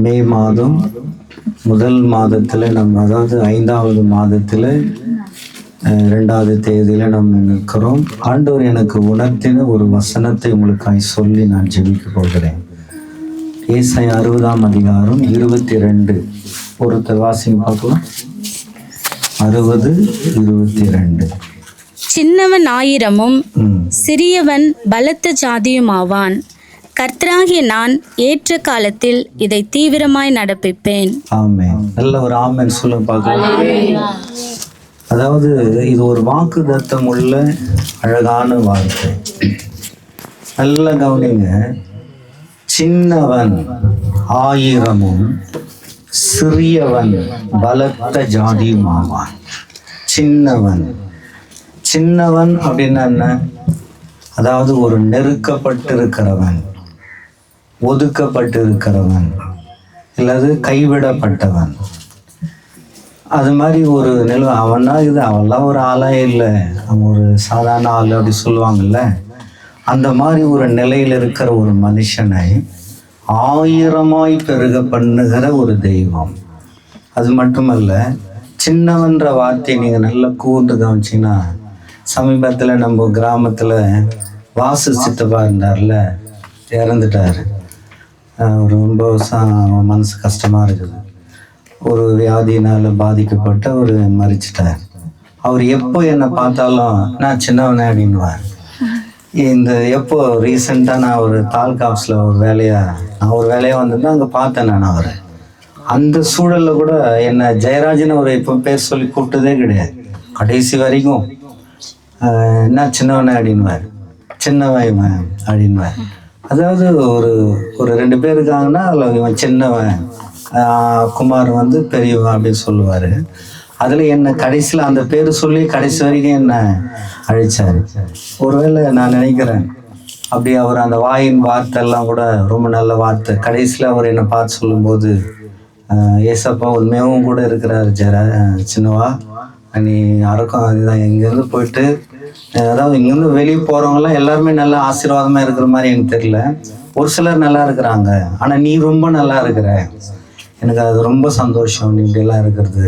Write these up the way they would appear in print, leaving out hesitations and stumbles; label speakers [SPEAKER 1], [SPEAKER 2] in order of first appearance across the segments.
[SPEAKER 1] மே மாதம் முதல் மாதத்தில் அதாவது 5வது மாதத்தில் 2வது தேதியில் நம்ம நிற்கிறோம். ஆண்டவர் எனக்கு உணர்த்தின ஒரு வசனத்தை உங்களுக்காக சொல்லி நான் ஜெபிக்க போகிறேன். ஏசாயா 60ஆம் அதிகாரம் 22 ஒருத்தர் வாசிங்க பார்க்கலாம். 60:22.
[SPEAKER 2] சின்னவன் 1000-ம் சிறியவன் பலத்த ஜாதியுமாவான். கர்த்தராகிய நான் ஏற்ற காலத்தில் இதை தீவிரமாய் நடப்பிப்பேன்.
[SPEAKER 1] ஆமென். நல்ல ஒரு ஆமென் சொல்ல பார்க்கலாம். அதாவது இது ஒரு வாக்குத்தத்தம் உள்ள அழகான வார்த்தை. நல்ல கவனிங்க. சின்னவன் 1000-ம் சிறியவன் பலத்த ஜாதியுமாவான். சின்னவன் அப்படின்னா என்ன? அதாவது ஒரு நெருக்கப்பட்டிருக்கிறவன், ஒதுக்கப்பட்டிருக்கிறவன், இல்லது கைவிடப்பட்டவன். அது மாதிரி ஒரு அவனா இது அவெல்லாம் ஒரு ஆளா இல்லை, அவன் ஒரு சாதாரண ஆள் அப்படி சொல்லுவாங்கல்ல. அந்த மாதிரி ஒரு நிலையில் இருக்கிற ஒரு மனுஷனை 1000-ஆய் பெருக பண்ணுகிற ஒரு தெய்வம். அது மட்டுமல்ல, சின்னவன்ற வார்த்தையை நீங்கள் நல்லா கூர்ந்து கவனிச்சிங்கன்னா, சமீபத்தில் நம்ம கிராமத்தில் வாசு சித்தப்பா இருந்தார்ல, இறந்துட்டார். ரொம்ப மனசு கஷ்டமாக இருக்குது. ஒரு வியாதினால் பாதிக்கப்பட்டு அவர் மறிச்சிட்டார். அவர் எப்போ என்னை பார்த்தாலும் நான் சின்னவனே அப்படின்வார். இந்த எப்போ ரீசெண்டாக நான் ஒரு தாலுகா ஆஃபீஸில் ஒரு வேலையாக வந்திருந்தேன். அங்கே பார்த்தேன் நான் அவரை. அந்த சூழலில் கூட என்னை ஜெயராஜன் அவர் இப்போ பேர் சொல்லி கூப்பிட்டதே கிடையாது. கடைசி வரைக்கும் என்ன சின்னவனே அப்படின்வார், சின்னவன் அப்படின்வார். அதாவது ஒரு 2 பேர் இருக்காங்கன்னா அதில் இவன் சின்னவன், குமார் வந்து பெரியவன் அப்படின்னு சொல்லுவார். அதில் என்னை கடைசியில் அந்த பேர் சொல்லி கடைசி வரைக்கும் என்னை அழைச்சார். ஒருவேளை நான் நினைக்கிறேன் அப்படி அவர் அந்த வாயின் வார்த்தை எல்லாம் கூட ரொம்ப நல்ல வார்த்தை. கடைசியில் அவர் என்னை பார்த்து சொல்லும்போது, ஏசப்பா உண்மையாகவும் கூட இருக்கிறார் சின்னவா, நீ அரக்கம் அதுதான். இங்கேருந்து போயிட்டு, அதாவது இங்கேருந்து வெளியே போகிறவங்களாம் எல்லாருமே நல்லா ஆசீர்வாதமாக இருக்கிற மாதிரி எனக்கு தெரியல. ஒரு சிலர் நல்லா இருக்கிறாங்க, ஆனால் நீ ரொம்ப நல்லா இருக்கிற, எனக்கு அது ரொம்ப சந்தோஷம் நீ இப்படியெல்லாம் இருக்கிறது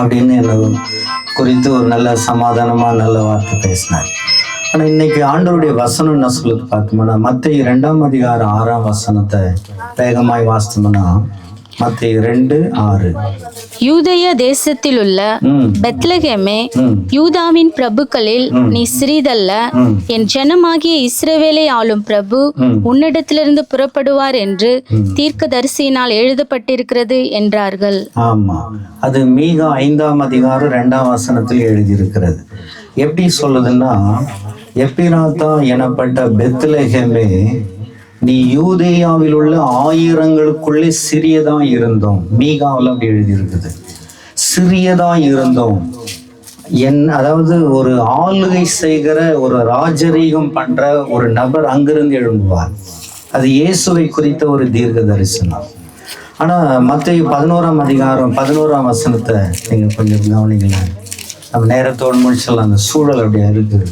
[SPEAKER 1] அப்படின்னு என்னை குறித்து ஒரு நல்ல சமாதானமாக நல்ல வார்த்தை பேசினார். ஆனால் இன்னைக்கு ஆண்டவருடைய வசனம் என்ன சொல்லுது பார்த்தோம்னா, மத்தேயு 2ஆம் அதிகாரம் 6ஆம் வசனத்தை வேகமாய் வாசித்தோம்னா, மத்தேயு 2:6.
[SPEAKER 2] யூதேய தேசத்தில் உள்ள பெத்லகேமே, யூதாவின் பிரபுக்களில் நீ சிறிதல்ல, என் ஜனமாகிய இஸ்ரவேலை ஆளும் பிரபு உன்னிடத்திலிருந்து புறப்படுவார் என்று தீர்க்கதரிசியினால் எழுதப்பட்டிருக்கிறது என்றார்கள்.
[SPEAKER 1] ஆமா, அது மீகா 5ஆம் அதிகாரம் 2ஆம் வசனத்தில் எழுதியிருக்கிறது. எப்படி சொல்லுதுன்னா, எப்பிராத்தா எனப்பட்ட பெத்லகேமே, நீ யூதேயாவில் உள்ள 1000ங்களுக்குள்ளே சிறியதா இருந்தோம். மீகாவில் அப்படி எழுதியிருக்குது, சிறியதா இருந்தோம். அதாவது ஒரு ஆளுகை செய்கிற ஒரு ராஜரீகம் பண்ற ஒரு நபர் அங்கிருந்து எழும்புவார். அது இயேசுவை குறித்த ஒரு தீர்க்க தரிசனம். ஆனா மத்தேயு 11ஆம் அதிகாரம் 11ஆம் வசனத்தை நீங்க கொஞ்சம் கவனிங்களேன். நம்ம நேரத்தோடு முடிச்சலாம். அந்த சூழல் அப்படியே இருக்குது.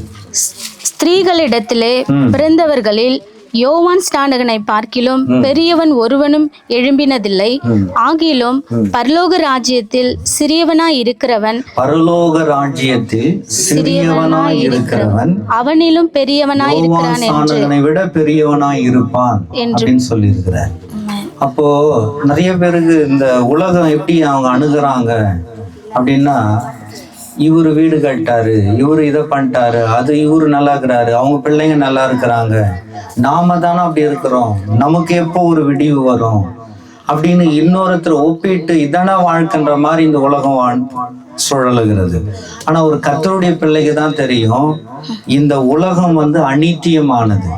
[SPEAKER 2] ஸ்திரீகளிடத்திலே பிறந்தவர்களில் யோவான் ஸ்நானகனை பார்க்கிலும் பெரியவன் ஒருவனும் எழும்பினதில்லை. ஆகிலும் பரலோக ராஜ்யத்தில் சிறியவனாய் இருக்கிறவன் அவனிலும் பெரியவனாய் இருக்கிறான் என்று
[SPEAKER 1] விட பெரியவனாய் இருப்பான் என்று சொல்லியிருக்கிறார். அப்போ நிறைய பேருக்கு இந்த உலகம் எப்படி அவங்க அணுகுறாங்க அப்படின்னா, இவர் வீடு கட்டாரு, இவர் இதை பண்ணிட்டாரு, அது இவரு நல்லா இருக்கிறாரு, அவங்க பிள்ளைங்க நல்லா இருக்கிறாங்க, நாம தானே அப்படி இருக்கிறோம், நமக்கு எப்போ ஒரு விடிவு வரும் அப்படின்னு இன்னொருத்தர் ஒப்பிட்டு இதானா வாழ்க்கைன்ற மாதிரி இந்த உலகம் சுழலுகிறது. ஆனா ஒரு கர்த்தருடைய பிள்ளைக்கு தான் தெரியும், இந்த உலகம் வந்து அநித்தியமானது.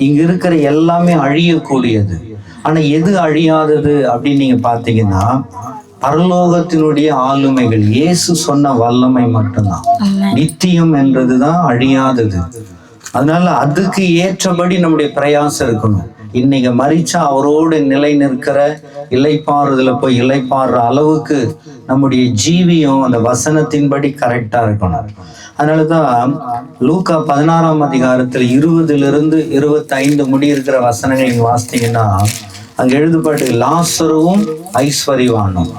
[SPEAKER 1] இங்க இருக்கிற எல்லாமே அழியக்கூடியது. ஆனா எது அழியாதது அப்படின்னு நீங்க பாத்தீங்கன்னா, பரலோகத்தினுடைய ஆளுமைகள், இயேசு சொன்ன வல்லமை மட்டும்தான். நித்தியம் என்றதுதான் அழியாதது. அதனால அதுக்கு ஏற்றபடி நம்முடைய பிரயாசம் இருக்கணும். இன்னைக்கு மரிச்சா அவரோடு நிலை நிற்கிற இளைப்பாறுதல போய் இளைப்பாடுற அளவுக்கு நம்முடைய ஜீவியம் அந்த வசனத்தின்படி கரெக்டா இருக்கணும். அதனாலதான் லூக்கா 16ஆம் அதிகாரத்துல 20 to 25 முடியிருக்கிற வசனங்களை நீங்க வாசித்தீங்கன்னா, அங்க எழுதப்பட்டு லாசருவும் ஐஸ்வர்யவானும்.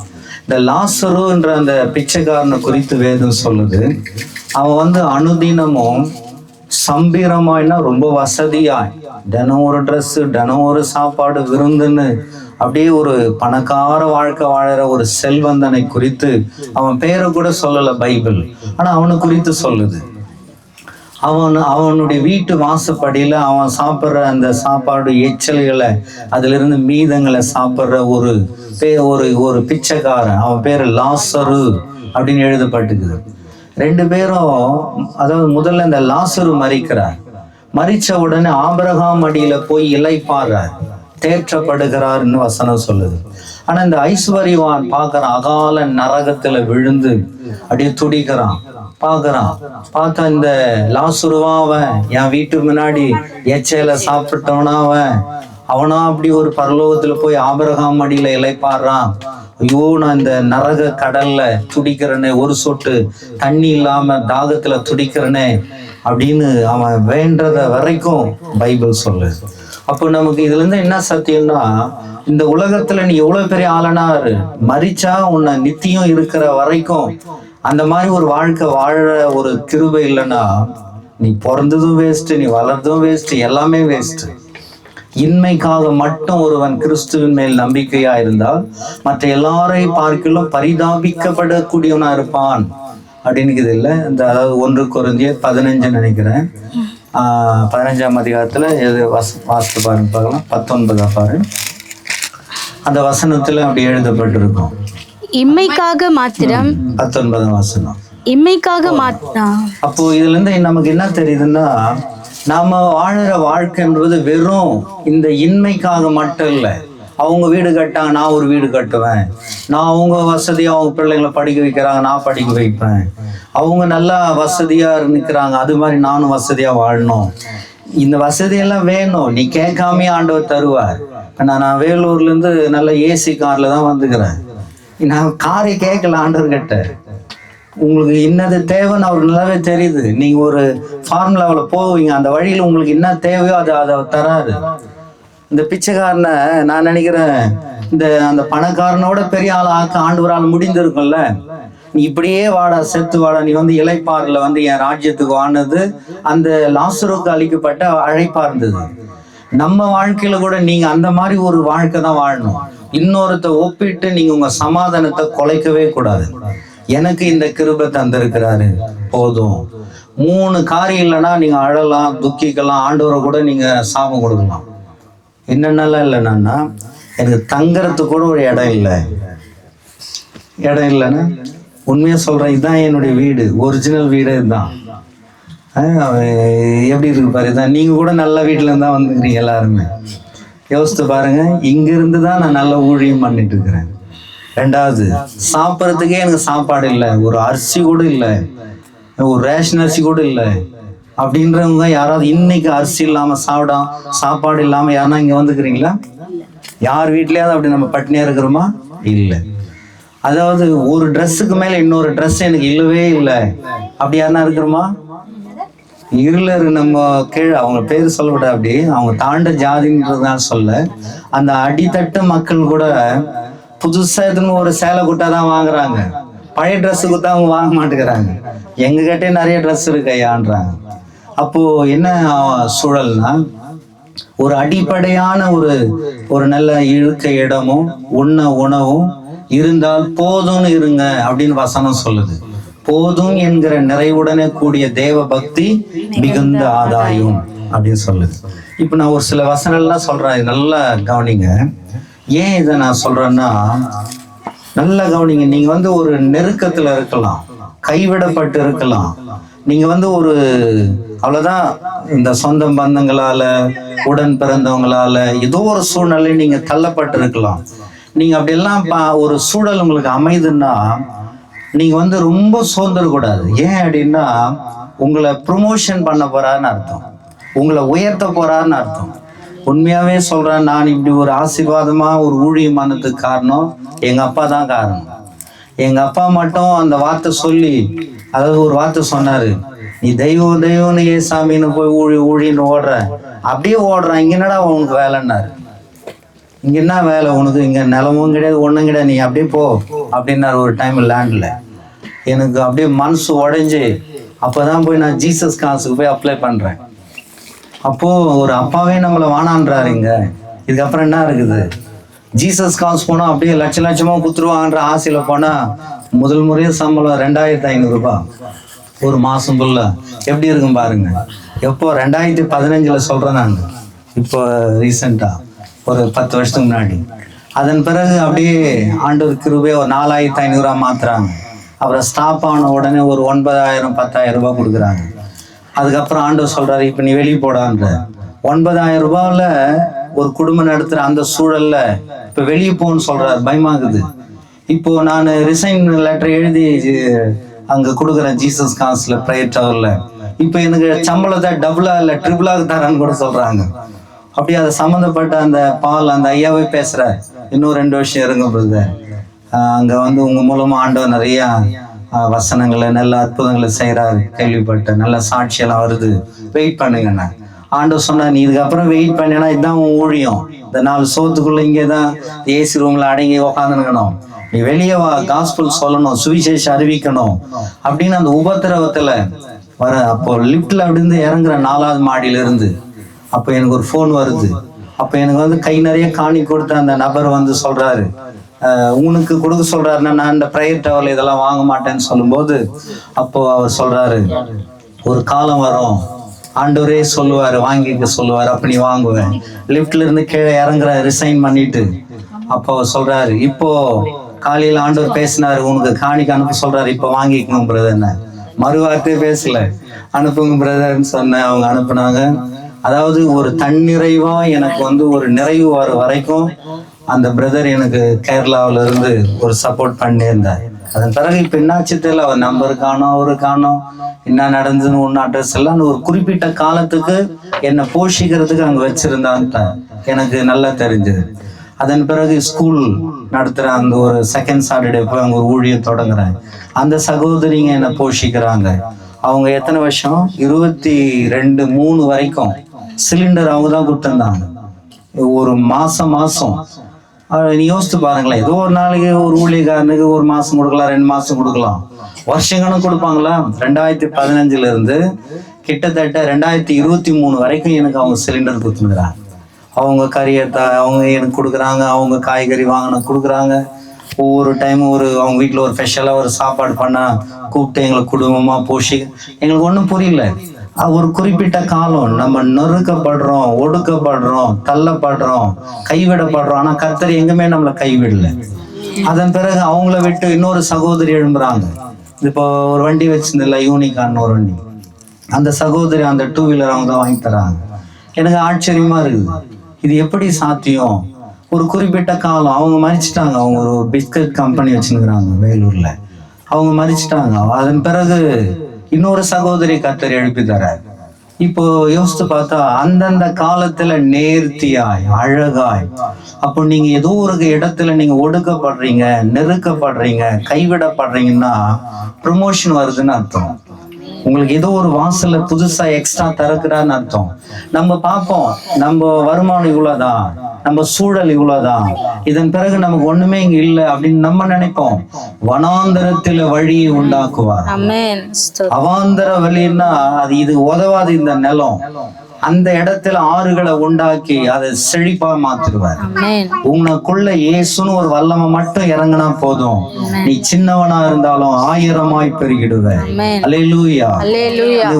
[SPEAKER 1] இந்த லாசரு என்ற அந்த பிச்சைக்காரனை குறித்து வேதம் சொல்லுது. அவன் அனுதினமும் சம்பீரமாய்னா ரொம்ப வசதியாய் தினம் ஒரு ட்ரெஸ், தினம் ஒரு சாப்பாடு, விருந்துன்னு அப்படியே ஒரு பணக்கார வாழ்க்கை வாழற ஒரு செல்வந்தனை குறித்து அவன் பேரை கூட சொல்லல பைபிள், ஆனா அவனை குறித்து சொல்லுது. அவனுடைய வீட்டு வாசப்படியில அவன் சாப்பிட்ற அந்த சாப்பாடு எச்சல்களை, அதுல இருந்து மீதங்களை சாப்பிட்ற ஒரு பிச்சைக்காரன், அவன் பேரு லாசரு அப்படின்னு எழுதப்பட்டுக்குது. 2 பேரும், அதாவது முதல்ல இந்த லாசரு மரிக்கிறார். மரிச்ச உடனே ஆபிரகாம் அடியில போய் இளைப்பாறார், தேற்றப்படுகிறார்னு வசனம் சொல்லுது. ஆனா இந்த ஐஸ்வர்யவான் பார்க்கறான், அகால நரகத்துல விழுந்து அப்படியே துடிக்கிறான். பார்த்தா இந்த லாசருவா அவன் என் வீட்டு முன்னாடி எச்சையில சாப்பிட்டவனா அவனா அப்படி ஒரு பரலோகத்துல போய் ஆபிரகாம் அடியில இளைப்பாடுறான். ஐயோ, நான் இந்த நரக கடல்ல துடிக்கிறனே, ஒரு சொட்டு தண்ணி இல்லாம தாகத்துல துடிக்கிறனே அப்படின்னு அவன் வேண்டத வரைக்கும் பைபிள் சொல்லு. அப்போ நமக்கு இதுல இருந்து என்ன சத்தியம்னா, இந்த உலகத்துல நீ எவ்வளவு பெரிய ஆளனாரு, மரிச்சா உன்னை நித்தியம் இருக்கிற வரைக்கும் அந்த மாதிரி ஒரு வாழ்க்கை வாழ ஒரு கிருபை இல்லைன்னா நீ பிறந்ததும் வேஸ்ட், நீ வளர்ந்ததும் வேஸ்ட், எல்லாமே வேஸ்ட். இன்மைக்காக மட்டும் ஒருவன் கிறிஸ்துவின் மேல் நம்பிக்கையா இருந்தால் மற்ற எல்லாரையும் பார்க்கலும் பரிதாபிக்கப்படக்கூடியவனா இருப்பான் அப்படின்னு இது இல்லை. இந்த அதாவது 1 கொரிந்தியர் 15 நினைக்கிறேன், 15ஆம் அதிகாரத்துல எது வாசித்து பாருங்க பார்க்கலாம். 19 பாரு, அந்த வசனத்துல அப்படி எழுதப்பட்டிருக்கும்.
[SPEAKER 2] இம்மைக்காக மாத்திரம்
[SPEAKER 1] 19 வசனம்.
[SPEAKER 2] இம்மைக்காக மாத்திரம்.
[SPEAKER 1] அப்போ இதுல இருந்து நமக்கு என்ன தெரியுதுன்னா, நாம வாழற வாழ்க்கை என்பது வெறும் இந்த இன்மைக்காக மட்டும் இல்லை. அவங்க வீடு கட்டாங்க, நான் ஒரு வீடு கட்டுவேன். நான் அவங்க வசதியா அவங்க பிள்ளைங்களை படிக்க வைக்கிறாங்க, நான் படிக்க வைப்பேன். அவங்க நல்லா வசதியா நிற்கிறாங்க, அது மாதிரி நானும் வசதியா வாழணும். இந்த வசதியெல்லாம் வேணும், நீ கேட்காமே ஆண்டவர் தருவார். நான் வேலூர்ல இருந்து நல்ல ஏசி கார்ல தான் வந்துக்கிறேன். நான் காரை கேட்கல ஆண்டவர்கிட்ட. உங்களுக்கு என்னது தேவைன்னு அவருக்கு நல்லாவே தெரியுது. நீங்க ஒரு ஃபார்முலாவில் போவீங்க, அந்த வழியில் உங்களுக்கு என்ன தேவையோ அதை தராரு. இந்த பிச்சைக்காரனை நான் நினைக்கிறேன், அந்த பணக்காரனோட பெரிய ஆள் ஆக்க ஆண்டவரால் முடிந்திருக்கும்ல. நீ இப்படியே வாடா, செத்து வாடா, நீ இளைப்பாறுல என் ராஜ்யத்துக்கு வானது அந்த லாசருக்கு அளிக்கப்பட்ட அழைப்பா இருந்தது. நம்ம வாழ்க்கையில கூட நீங்க அந்த மாதிரி ஒரு வாழ்க்கை தான் வாழணும். இன்னொருத்த ஒப்பிட்டு நீங்க உங்க சமாதானத்தை குலைக்கவே கூடாது. எனக்கு இந்த கிருபை தந்திருக்கிறாரு போதும். 3 காரியம் இல்லைன்னா நீங்க அழலாம், துக்கிக்கலாம், ஆண்டவரை கூட நீங்க சாபம் கொடுக்கலாம். என்னென்னலாம் இல்லைன்னா, எனக்கு தங்கறதுக்கு கூட ஒரு இடம் இல்லைன்னா உண்மையா சொல்றேன், இதுதான் என்னுடைய வீடு, ஒரிஜினல் வீடு இதுதான். எப்படி இருக்கு பாரு, இதான். நீங்க கூட நல்ல வீட்டுல இருந்தா வந்துக்கிறீங்க எல்லாருமே. யோசித்து பாருங்க, இங்கிருந்து தான் நான் நல்ல ஊழியம் பண்ணிட்டு இருக்கிறேன். 2வது, சாப்பிட்றதுக்கே எனக்கு சாப்பாடு இல்லை, ஒரு அரிசி கூட இல்லை, ஒரு ரேஷன் அரிசி கூட இல்லை அப்படின்றவங்க யாராவது இன்னைக்கு அரிசி இல்லாம சாப்பாடு இல்லாம யாருன்னா இங்க வந்துக்கிறீங்களா? யார் வீட்லயாவது அப்படி நம்ம பட்டினியா இருக்கிறோமா? இல்லை. அதாவது ஒரு ட்ரெஸ்ஸுக்கு மேல இன்னொரு ட்ரெஸ் எனக்கு இல்லவே இல்லை அப்படி யாருன்னா இருக்கிறோமா? இருளர். நம்ம கீழே அவங்க பேர் சொல்ல விட, அப்படி அவங்க தாண்ட ஜாதின்றதுனால சொல்ல, அந்த அடித்தட்டு மக்கள் கூட புதுசா எதுன்னு ஒரு சேலை குட்டா தான் வாங்குறாங்க, பழைய ட்ரெஸ் குத்தா அவங்க வாங்க மாட்டேங்கிறாங்க. எங்க கிட்டே நிறைய ட்ரெஸ் இருக்கு ஐயான்றாங்க. அப்போ என்ன சூழல்னா, ஒரு அடிப்படையான ஒரு நல்ல இழுக்க இடமும் உணவும் இருந்தால் போதும்னு இருங்க அப்படின்னு வசனம் சொல்லுது. போதும் என்கிற நிறைவுடனே கூடிய தேவ பக்தி மிகுந்த ஆதாயம் அப்படின்னு சொல்லுது. இப்ப நான் ஒரு சில வசனம்லாம் சொல்றேன், நல்லா கவனிங்க. ஏன் இதை நான் சொல்றேன்னா, நல்லா கவனிங்க. நீங்க ஒரு நெருக்கத்துல இருக்கலாம், கைவிடப்பட்டு இருக்கலாம், நீங்க ஒரு அவ்வளவுதான், இந்த சொந்த பந்தங்களால, உடன் பிறந்தவங்களால ஏதோ ஒரு சூழ்நிலை நீங்க தள்ளப்பட்டு இருக்கலாம். நீங்க அப்படியெல்லாம் ஒரு சூழல் உங்களுக்கு அமைதுன்னா நீங்க ரொம்ப சோர்ந்துடக்கூடாது. ஏன் அப்படின்னா, உங்களை ப்ரொமோஷன் பண்ண போறாருன்னு அர்த்தம், உங்களை உயர்த்த போறாருன்னு அர்த்தம். உண்மையாவே சொல்றேன், நான் இப்படி ஒரு ஆசீர்வாதமா ஒரு ஊழியமானதுக்கு காரணம் எங்க அப்பா தான் காரணம். எங்க அப்பா மட்டும் அந்த வார்த்தை சொல்லி, அதாவது ஒரு வார்த்தை சொன்னாரு, நீ தெய்வம்னு ஏசாமின்னு போய் ஊழின்னு ஓடுற, அப்படியே ஓடுறான், இங்க என்னடா உனக்கு வேலைன்னாரு. இங்கே என்ன வேலை உனக்கு, இங்கே நிலமும் கிடையாது ஒன்றும் கிடையாது, நீ அப்படியே போ அப்படின்னாரு ஒரு டைம் லேண்டில். எனக்கு அப்படியே மனசு உடைஞ்சு அப்போ தான் போய் நான் ஜீசஸ் காசுக்கு போய் அப்ளை பண்ணுறேன். அப்போது ஒரு அப்பாவே நம்மளை வானான்றாரு. இங்கே இதுக்கப்புறம் என்ன இருக்குது, ஜீசஸ் காசு போனால் அப்படியே லட்ச லட்சமாக குத்துருவாங்கன்ற ஆசையில் போனால் முதல் முறையாக சம்பளம் 2500 ஒரு மாதம் ஃபுல்லாக. எப்படி இருக்கும் பாருங்க. எப்போ 2015 சொல்கிறேன் நான், இப்போ ரீசெண்டாக ஒரு 10 வருஷத்துக்கு முன்னாடி. அதன் பிறகு அப்படியே ஆண்டவர் கிருபை ஒரு 4500 மாற்றுறாங்க. அப்புறம் ஸ்டாப் ஆன உடனே ஒரு 9000 10,000 ரூபாய் கொடுக்குறாங்க. அதுக்கப்புறம் ஆண்டவர் சொல்கிறாரு, இப்போ நீ வெளியே போடான்ற. 9000 ரூபாயில் ஒரு குடும்பம் நடத்துகிற அந்த சூழலில் இப்போ வெளியே போகணும்னு சொல்கிறார். பயமாகுது. இப்போது நான் ரிசைன் லெட்டர் எழுதி அங்கே கொடுக்குறேன் ஜீசஸ் காசில் ப்ரேயர் டவரில். இப்போ எனக்கு சம்பளத்தை டபுளாக இல்லை ட்ரிபிளாக தரேன்னு கூட சொல்கிறாங்க. அப்படியே அதை சம்மந்தப்பட்ட அந்த பால் அந்த ஐயாவே பேசுகிறார், இன்னும் 2 வருஷம் இருங்க பிரதர், அங்கே வந்து உங்கள் மூலமாக ஆண்டவர் நிறையா வசனங்களை நல்ல அற்புதங்களை செய்கிறாரு கேள்விப்பட்டேன், நல்ல சாட்சியெல்லாம் வருது, வெயிட் பண்ணுங்கண்ணா. ஆண்டவர் சொன்னார், நீ இதுக்கப்புறம் வெயிட் பண்ணினா இதுதான் உன் ஊழியம். இந்த 4 சோத்துக்குள்ளே இங்கே தான் ஏசி ரூமில் அடங்கி உக்காந்துக்கணும், நீ வெளியே வா, காஸ்பல் சொல்லணும், சுவிசேஷம் அறிவிக்கணும் அப்படின்னு அந்த உபத்திரவத்தில் வர. அப்போ லிஃப்டில் அப்படின்னு இறங்குற 4வது மாடியிலிருந்து அப்போ எனக்கு ஒரு ஃபோன் வருது. அப்போ எனக்கு வந்து கை நிறைய காணி கொடுத்த அந்த நபர் வந்து சொல்கிறாரு, உனக்கு கொடுக்க சொல்கிறாருன்னா நான் இந்த ப்ரைவேட் டவரில் இதெல்லாம் வாங்க மாட்டேன்னு சொல்லும்போது அப்போது அவர் சொல்கிறாரு, ஒரு காலம் வரும் ஆண்டவரே சொல்லுவார் வாங்கிக்க சொல்லுவார், அப்போ நீ வாங்குவேன். லிஃப்ட்ல இருந்து கீழே இறங்குற ரிசைன் பண்ணிட்டு அப்போ அவர் சொல்கிறாரு, இப்போது காலையில் ஆண்டவர் பேசினார், உனக்கு காணிக்கு அனுப்ப சொல்கிறாரு, இப்போ வாங்கிக்கோங்க பிரதர்ன்னு. மறுவார்த்தையே பேசல, அனுப்புங்க பிரதர்ன்னு சொன்னேன். அவங்க அனுப்புனாங்க. அதாவது ஒரு தன்னிறைவா எனக்கு வந்து ஒரு நிறைவு வர வரைக்கும் அந்த பிரதர் எனக்கு கேரளாவில இருந்து ஒரு சப்போர்ட் பண்ணியிருந்தார். அதன் பிறகு இப்போ என்னாச்சு தெரியல, அவர் நம்பர் காணோம், அவரு காணோம், என்ன நடந்ததுன்னு ஒன்றும் அட்ரஸ் எல்லாம். ஒரு குறிப்பிட்ட காலத்துக்கு என்னை போஷிக்கிறதுக்கு அங்கே வச்சிருந்தான்ட்டு எனக்கு நல்லா தெரிஞ்சது. அதன் பிறகு ஸ்கூல் நடத்துகிற அந்த ஒரு செகண்ட் சாட்டர்டே போய் அங்கே ஒரு ஊழியம் தொடங்குறேன். அந்த சகோதரிங்க என்னை போஷிக்கிறாங்க. அவங்க எத்தனை வருஷம், 22-3 வரைக்கும் சிலிண்டர் அவங்க தான் கொடுத்துருந்தாங்க. ஒரு மாதம் நீ யோசித்து பாருங்களேன், ஏதோ ஒரு நாளைக்கு ஒரு ஊழியக்காரனுக்கு ஒரு மாதம் கொடுக்கலாம், 2 மாதம் கொடுக்கலாம், வருஷங்களும் கொடுப்பாங்களா. 2015 கிட்டத்தட்ட 2023 வரைக்கும் எனக்கு அவங்க சிலிண்டர் கொடுத்துருக்குறாங்க. அவங்க கறியத்தை அவங்க எனக்கு கொடுக்குறாங்க, அவங்க காய்கறி வாங்கின கொடுக்குறாங்க. ஒவ்வொரு டைமும் அவங்க வீட்டில் ஒரு ஸ்பெஷலாக ஒரு சாப்பாடு பண்ணால் கூப்பிட்டு எங்களை குடும்பமாக போஷி. எங்களுக்கு ஒன்றும் புரியல. ஒரு குறிப்பிட்ட காலம் நம்ம நொறுக்கப்படுறோம், ஒடுக்கப்படுறோம், தள்ளப்படுறோம், கைவிடப்படுறோம். ஆனால் கர்த்தர் எங்குமே நம்மளை கைவிடல. அதன் பிறகு அவங்கள விட்டு இன்னொரு சகோதரி எழும்புறாங்க. இப்போ ஒரு வண்டி வச்சிருந்தில்ல, யூனிகான் ஒரு வண்டி, அந்த சகோதரி அந்த 2 வீலர் அவங்க தான் வாங்கி தராங்க. எனக்கு ஆச்சரியமா இருக்குது, இது எப்படி சாத்தியம்? ஒரு குறிப்பிட்ட காலம் அவங்க மறிச்சிட்டாங்க. அவங்க ஒரு பிஸ்கட் கம்பெனி வச்சுருக்கிறாங்க வேலூர்ல, அவங்க மறிச்சிட்டாங்க. அதன் பிறகு இன்னொரு சகோதரி கர்த்தர் எழுப்பி தரார். இப்போ யோசித்து பார்த்தா அந்தந்த காலத்துல நேர்த்தியாய் அழகாய், அப்போ நீங்க ஏதோ ஒரு இடத்துல நீங்க ஒடுக்கப்படுறீங்க, நெருக்கப்படுறீங்க, கைவிடப்படுறீங்கன்னா ப்ரொமோஷன் வருதுன்னு அர்த்தம். உங்களுக்கு ஏதோ ஒரு வாசல்ல புதுசா எக்ஸ்ட்ரா திறக்குறான்னு அர்த்தம். நம்ம பார்ப்போம், நம்ம வருமானம் இவ்வளவுதான், நம்ம சூழல் இவ்வளவுதான், இதன் பிறகு நமக்கு ஒண்ணுமே இங்க இல்லை அப்படின்னு நம்ம நினைப்போம். வனாந்தரத்துல வழியை உண்டாக்குவார். அவாந்தர வழின்னா அது இது உதவாது. இந்த நிலம் அந்த இடத்துல ஆறுகளை உண்டாக்கி அதை செழிப்பா மாத்திடுவார். உனக்குள்ள இயேசுன்னு ஒரு வல்லமை மட்டும் இறங்கினா போதும், நீ சின்னவனா இருந்தாலும் 1000ஆய் பெருகிடுவ. அல்லேலூயா.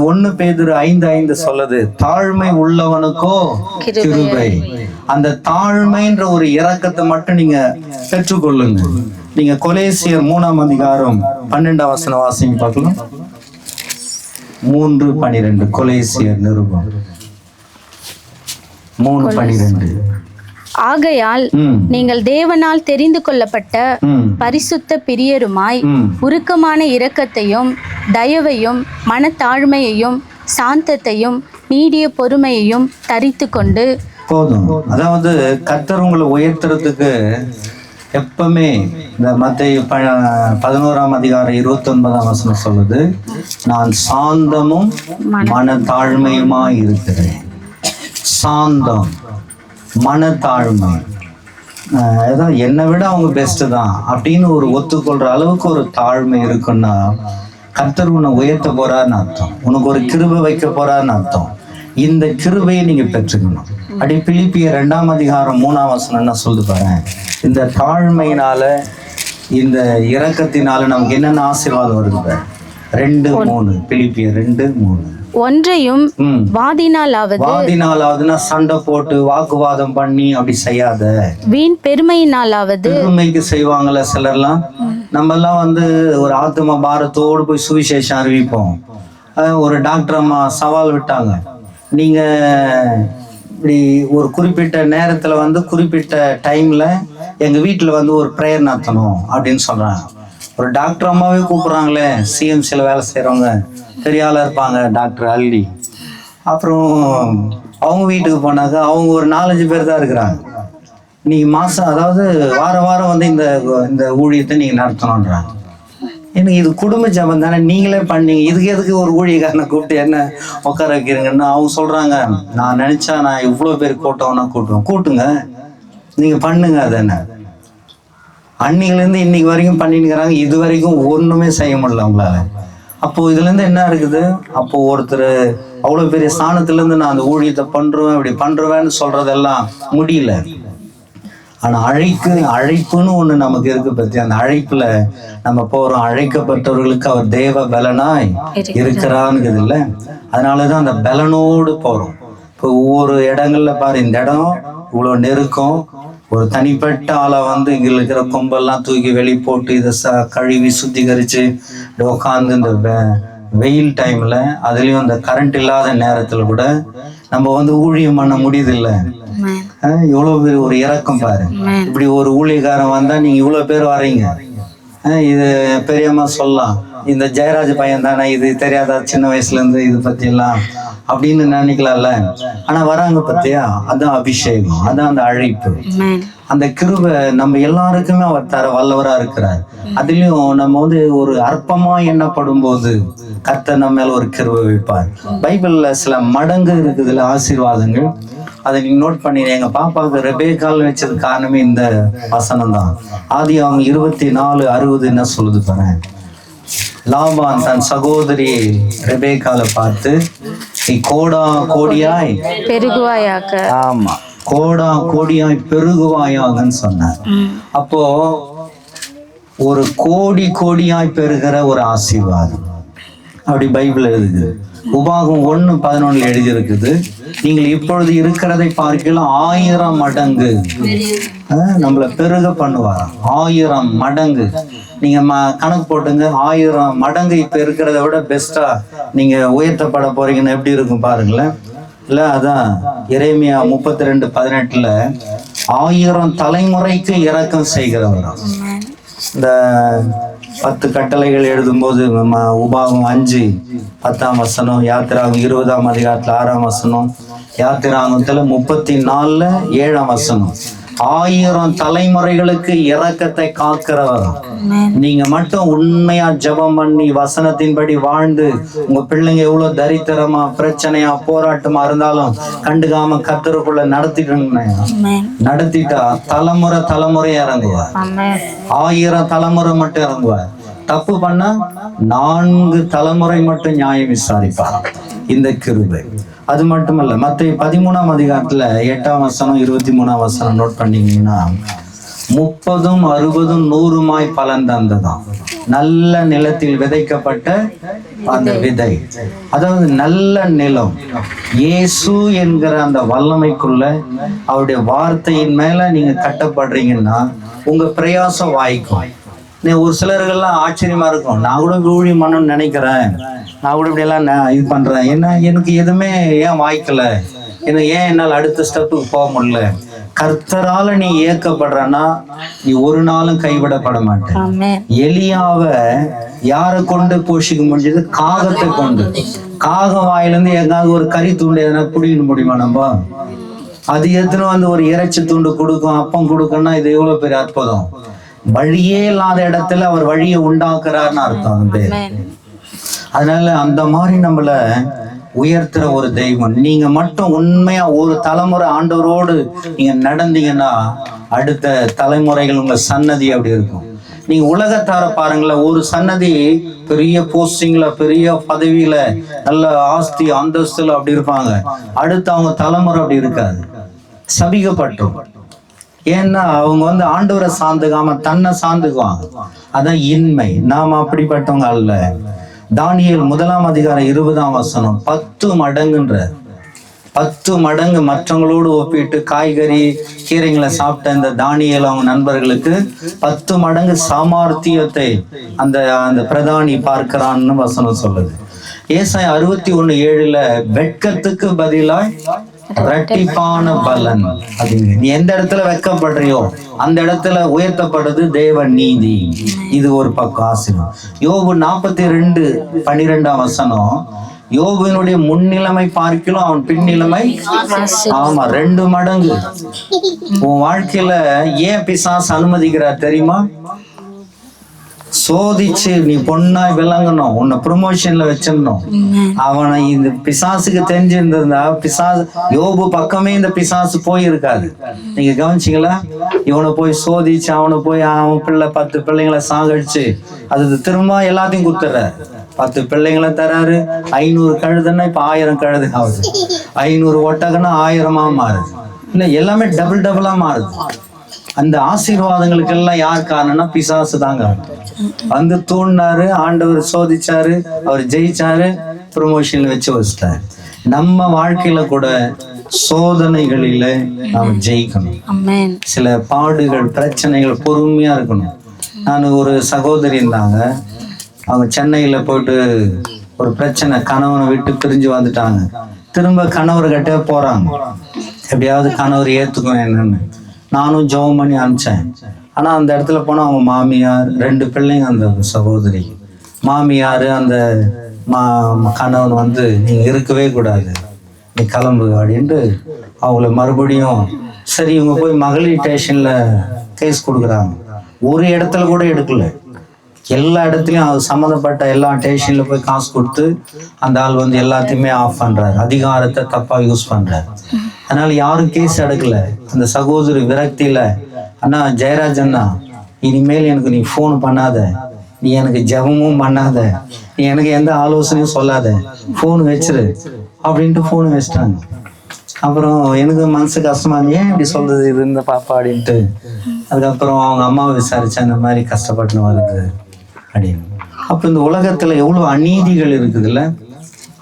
[SPEAKER 1] 1 பேதுரு 5:5 சொல்லுது, தாழ்மை உள்ளவனுக்கோ கிருபை. அந்த தாழ்மைன்ற ஒரு இரக்கத்தை மட்டும் நீங்க பெற்றுக்கொள்ளுங்க. நீங்க கொலேசியர் 3ஆம் அதிகாரம் 12ஆம் வசனம் வாசிங்க பார்க்கலாம். 3:12 கொலேசியர் நிருபம் 3:12.
[SPEAKER 2] ஆகையால் நீங்கள் தேவனால் தெரிந்து கொள்ளப்பட்ட பரிசுத்த பிரியருமாய் உருக்கமான இரக்கத்தையும் தயவையும் மனத்தாழ்மையையும் சாந்தத்தையும் நீடிய பொறுமையையும் தரித்து கொண்டு
[SPEAKER 1] போதும். அதாவது கர்த்தர் உங்களை உயர்த்துறதுக்கு எப்பவுமே இந்த மத்தேயு 11ஆம் அதிகாரம் 29ஆம் வசனம் சொல்லுது, நான் சாந்தமும் மனத்தாழ்மையுமாய் இருக்கிறேன். சாந்தம், மனத்தாழ்மை. ஏதோ என்னை விட அவங்க பெஸ்ட் தான் அப்படின்னு ஒரு ஒத்துக்கொள்ற அளவுக்கு ஒரு தாழ்மை இருக்குன்னா கர்த்தர் உன்னை உயர்த்த போறாருன்னு அர்த்தம். உனக்கு ஒரு கிருபை வைக்க போறாருன்னு அர்த்தம். இந்த கிருபையை நீங்க பெற்றுக்கணும். அப்படி பிலிப்பியர் 2ஆம் அதிகாரம் 3ஆம் வசனம் என்ன சொல்லுது பாரு. இந்த தாழ்மையினால இந்த இரக்கத்தினால நமக்கு என்னென்ன ஆசீர்வாதம் வருது பாரு. 2:3 பிலிப்பியர் 2:3.
[SPEAKER 2] ஒன்றையும்
[SPEAKER 1] வாதினாலாவதுன்னா சண்டை போட்டு வாக்குவாதம் பண்ணி அப்படி செய்யாத.
[SPEAKER 2] வீண் பெருமையினாலாவது.
[SPEAKER 1] பெருமைக்கு செய்வாங்கல்ல சிலர்லாம். நம்ம எல்லாம் வந்து ஒரு ஆத்ம பாரத்தோடு போய் சுவிசேஷம் அறிவிப்போம். ஒரு டாக்டர் அம்மா சவால் விட்டாங்க, நீங்க இப்படி ஒரு குறிப்பிட்ட நேரத்துல வந்து குறிப்பிட்ட டைம்ல எங்க வீட்டுல வந்து ஒரு ப்ரேயர் நடத்தணும் அப்படின்னு சொல்றாங்க. ஒரு டாக்டர் அம்மாவே கூப்பிடுறாங்களே, சிஎம்சியில் வேலை செய்கிறவங்க பெரிய ஆளாக இருப்பாங்க, டாக்டர் அல்லி. அப்புறம் அவங்க வீட்டுக்கு போனாக்கா அவங்க ஒரு 4-5 பேர் தான் இருக்கிறாங்க. நீங்கள் மாதம் அதாவது வாரம் வந்து இந்த ஊழியத்தை நீங்கள் நடத்தணுன்றாங்க. எனக்கு இது குடும்ப ஜபம் தானே, நீங்களே பண்ணீங்க, இதுக்கு எதுக்கு ஒரு ஊழியக்காரனை கூப்பிட்டு என்ன உட்கார வைக்கிறீங்கன்னு அவங்க சொல்கிறாங்க. நான் நினச்சா நான் இவ்வளோ பேர் கூட்டம்னா கூட்டுங்க, நீங்கள் பண்ணுங்க. அது என்ன அன்னைக்குலேருந்து இன்னைக்கு வரைக்கும் பண்ணிட்டுக்கிறாங்க, இது வரைக்கும் ஒன்றுமே செய்ய முடியல அவங்களால. அப்போது இதுலேருந்து என்ன இருக்குது, அப்போது ஒருத்தர் அவ்வளோ பெரிய ஸ்தானத்துலேருந்து நான் அந்த ஊழியத்தை பண்ணுறேன் இப்படி பண்ணுறவேன்னு சொல்கிறதெல்லாம் முடியல. ஆனால் அழைப்புன்னு ஒன்று நமக்கு இருக்கு பற்றி, அந்த அழைப்பில் நம்ம போகிறோம். அழைக்கப்பட்டவர்களுக்கு அவர் தேவ பலனாய் இருக்கிறான்னுக்குது இல்லை. அதனால தான் அந்த பலனோடு போகிறோம். இப்போ ஒவ்வொரு இடங்கள்ல பாரு, இந்த இடம் இவ்வளோ நெருக்கம், ஒரு தனிப்பட்ட ஆளை வந்து இங்கே இருக்கிற கொம்பெல்லாம் தூக்கி வெளி போட்டு இதை கழுவி சுத்திகரித்து உட்காந்து இந்த வெயில் டைமில் அதுலேயும் இந்த கரண்ட் இல்லாத நேரத்தில் கூட நம்ம வந்து ஊழியம் பண்ண முடியுதில்லை. இவ்வளோ பேர் ஒரு இறக்கம் பாரு. இப்படி ஒரு ஊழியக்காரன் வந்தால் நீங்கள் இவ்வளோ பேர் வர்றீங்க. இது பெரியம்மா சொல்லலாம், இந்த ஜெயராஜ் பையன் தானே, இது தெரியாதா சின்ன வயசுலேருந்து இது பற்றியெல்லாம் அப்படின்னு நினைக்கலாம்ல. ஆனா வராங்க பத்தியா, அதான் அபிஷேகம், அதான் அந்த அழைப்பு, அந்த கிருபை நம்ம எல்லாருக்குமே அவர் தர வல்லவரா இருக்கிறார். அதுலயும் நம்ம வந்து ஒரு அற்பமா எண்ணப்படும் போது கர்த்தர் நம்ம மேல ஒரு கிருபை வைப்பார். பைபிள்ல சில மடங்கு இருக்குதுல ஆசீர்வாதங்கள், அதை நீங்க நோட் பண்ணி எங்க பாப்பாவுக்கு ரெபேக்கால் வச்சது காரணமே இந்த வசனம் தான். ஆதியாகமம் 24:60 என்ன சொல்லுது பாரு. லாபான் தன் சகோதரி ரெபேக்கால பார்த்து, நீ கோடா கோடியாய்
[SPEAKER 2] பெருகுவாயாக,
[SPEAKER 1] ஆமா கோடா கோடியாய் பெருகுவாயாகன்னு சொன்னார். அப்போ ஒரு கோடியாய் பெருகிற ஒரு ஆசீர்வாதம் அப்படி பைபிள் எழுதுது. உபாகம் 1:11 எழுதி இருக்குது, நீங்கள் இப்பொழுது இருக்கிறதை பார்க்கலாம் 1000 மடங்கு நம்மளை பெருக பண்ணுவாராம். 1000 மடங்கு நீங்க கணக்கு போட்டுங்க. 1000 மடங்கு இப்ப இருக்கிறத விட பெஸ்டா நீங்க உயர்த்தப்பட போறீங்கன்னு எப்படி இருக்கும் பாருங்களேன். இல்ல அதான் எரேமியா 32:18 1000 தலைமுறைக்கு இரக்கம் செய்கிறவராம். இந்த 10 கட்டளைகள் எழுதும்போது உபாகம் 5:10 வசனம், யாத்திராகம் 20ஆம் அதிகாரத்துல 6ஆம் வசனம், யாத்திராகத்துல 34 7ஆம் வசனம், 1000 தலைமுறைகளுக்கு இரக்கத்தை காக்கிறவர். நீங்க மட்டும் உண்மையா ஜெபம் பண்ணி வசனத்தின்படி வாழ்ந்து உங்க பிள்ளைங்க எவ்வளவு தரித்திரமா பிரச்சனையா போராட்டமா இருந்தாலும் கண்டுக்காம கர்த்தருக்குள்ள நடத்திட்டா தலைமுறை இறங்குவார். 1000 தலைமுறை மட்டும் இறங்குவார். தப்பு பண்ணா 4 தலைமுறை மட்டும் நியாயம் விசாரிப்பார் இந்த கிருபை. அது மட்டுமல்ல, மத்தேயு 13ஆம் அதிகாரத்துல 8ஆம் வசனம் 23ஆம் வசனம் நோட் பண்ணீங்கன்னா, 30, 60, 100 பலன் தந்ததாம். நல்ல நிலத்தில் விதைக்கப்பட்ட அந்த விதை, அதாவது நல்ல நிலம், இயேசு என்கிற அந்த வல்லமைக்குள்ள அவருடைய வார்த்தையின் மேல நீங்க கட்டப்படுறீங்கன்னா உங்க பிரயாசம் வாய்க்கும். ஒரு சிலர்கள்லாம் ஆச்சரியமா இருக்கும், நான் கூட ஊழியம் பண்ணணும்னு நினைக்கிறேன், நான் கூட இப்படி எல்லாம் இது பண்றேன், என்ன எனக்கு எதுவுமே ஏன் வாய்க்கல, எனக்கு ஏன் என்னால் அடுத்த ஸ்டெப்புக்கு போக முடியல. கர்த்தரால நீ ஏற்கப்படுறன்னா நீ ஒரு நாளும் கைவிடப்பட மாட்டேன். எலியாவை யாரை கொண்டு போஷிக்க முடிஞ்சது? காகத்தை கொண்டு. காகம் வாயிலிருந்து எங்காவது ஒரு கறி துண்டு எதனா குடிக்க முடியுமா? நம்ம அது எத்தனை வந்து ஒரு இறைச்சி துண்டு கொடுக்கும், அப்பம் கொடுக்கும்னா இது எவ்வளவு பெரிய அற்புதம். வழியே இல்லாத இடத்துல அவர் வழியை உண்டாக்குறாருன்னு அர்த்தம் பேர். அதனால அந்த மாதிரி நம்மள உயர்த்துற ஒரு தெய்வம். நீங்க மட்டும் உண்மையா ஒரு தலைமுறை ஆண்டவரோடு நீங்க நடந்தீங்கன்னா அடுத்த தலைமுறைகள் உங்க சன்னதி அப்படி இருக்கும். நீங்க உலகத்தார பாருங்களேன், ஒரு சன்னதி பெரிய போஸ்டிங்ல பெரிய பதவியில நல்ல ஆஸ்தி அந்தஸ்துல அப்படி இருப்பாங்க, அடுத்து அவங்க தலைமுறை அப்படி இருக்காது, சபிக்கப்பட்டோம். ஏன்னா அவங்க வந்து ஆண்டவரை சார்ந்துக்காம தன்னை சார்ந்துக்குவாங்க. அதான் இன்மை. நாம அப்படிப்பட்டவங்க அல்ல. தானியேல் 1 அதிகாரம் 20 10 மடங்குன்ற 10 மடங்கு மற்றவங்களோடு ஒப்பிட்டு காய்கறி கீரைங்களை சாப்பிட்ட இந்த தானியேல் அவங்க நண்பர்களுக்கு 10 மடங்கு சாமர்த்தியத்தை அந்த அந்த பிரதானி பார்க்கிறான்னு வசனம் சொல்லுது. ஏசாயா 61:7 வெட்கத்துக்கு பதிலாய் இரட்டிப்பான பலன் அப்படிங்க. நீ எந்த இடத்துல வெட்கப்படுறியோ அந்த இடத்துல உயர்த்தப்படுறது தேவ நீதி. இது ஒரு பக்கம் ஆசீர்வாதம். யோபு 42:12 யோபுவினுடைய முன்னிலைமை பார்க்கலாம் அவன் பின்னிலைமை 2 மடங்கு. உன் வாழ்க்கையில ஏன் பிசாசு அனுமதிக்கிறார் தெரியுமா? சோதிச்சு நீ பொண்ணாய் விளங்கணும், உன்னை ப்ரொமோஷன்ல வச்சிடணும். அவனை இந்த பிசாசுக்கு தெரிஞ்சிருந்திருந்தா பிசாசு யோபு பக்கமே இந்த பிசாசு போயிருக்காது. நீங்க கவனிச்சிங்களா? இவனை போய் சோதிச்சு அவனை போய் அவன் பிள்ளை 10 பிள்ளைங்களை சாகடிச்சு அது திரும்ப எல்லாத்தையும் கொடுத்துற. 10 பிள்ளைங்களை தராரு. 500 கழுதுன்னா இப்ப 1000 கழுது ஆகுது. 500 ஒட்டகன்னா 1000 மாறுது. இல்ல எல்லாமே டபுளா மாறுது. அந்த ஆசீர்வாதங்களுக்கு எல்லாம் யார் காரணம்னா பிசாசு தாங்க. வந்து தூண்டினாரு, ஆண்டவர் சோதிச்சாரு, அவர் ஜெயிச்சாரு, ப்ரொமோஷன்ல வச்சு வச்சிட்டாரு. நம்ம வாழ்க்கையில கூட சோதனைகளில நாம ஜெயிக்கணும். சில பாடுகள் பிரச்சனைகள் பொறுமையா இருக்கணும். நான் ஒரு சகோதரி இருந்தாங்க, அவங்க சென்னையில போயிட்டு ஒரு பிரச்சனை, கணவனை விட்டு பிரிஞ்சு வந்துட்டாங்க. திரும்ப கணவர்கிட்ட போறாங்க, எப்படியாவது கணவர் ஏத்துக்கும் என்னன்னு. நானும் ஜெபம் பண்ணி அனுப்பிச்சேன். ஆனா அந்த இடத்துல போனா அவங்க மாமியார் 2 பிள்ளைங்க, அந்த சகோதரி மாமியார் அந்த கணவன் வந்து நீங்க இருக்கவே கூடாது, நீ கிளம்பு அப்படின்ட்டு அவங்கள மறுபடியும் சரி இவங்க போய் மகளிர் ஸ்டேஷன்ல கேஸ் கொடுக்குறாங்க. ஒரு இடத்துல கூட எடுக்கல, எல்லா இடத்துலையும் அது சம்மந்தப்பட்ட எல்லா ஸ்டேஷன்ல போய் காசு கொடுத்து அந்த ஆள் வந்து எல்லாத்தையுமே ஆஃப் பண்றாரு, அதிகாரத்தை தப்பா யூஸ் பண்றாரு. அதனால யாரும் கேஸ் எடுக்கல. அந்த சகோதரி விரக்தியில, அண்ணா ஜெயராஜ் அண்ணா, இனிமேல் எனக்கு நீ ஃபோன் பண்ணாத, நீ எனக்கு ஜெபமும் பண்ணாத, நீ எனக்கு எந்த ஆலோசனையும் சொல்லாத, ஃபோன் வச்சிரு அப்படின்ட்டு ஃபோன் வச்சிட்டாங்க. அப்புறம் எனக்கு மனசு கஷ்டமா, ஏன் இப்படி சொல்றது இது இந்த பாப்பா அப்படின்ட்டு. அதுக்கப்புறம் அவங்க அம்மாவை விசாரிச்சா இந்த மாதிரி கஷ்டப்பட்டு வருது அப்படின்னு. அப்போ இந்த உலகத்துல எவ்வளவு அநீதிகள் இருக்குதுல்ல.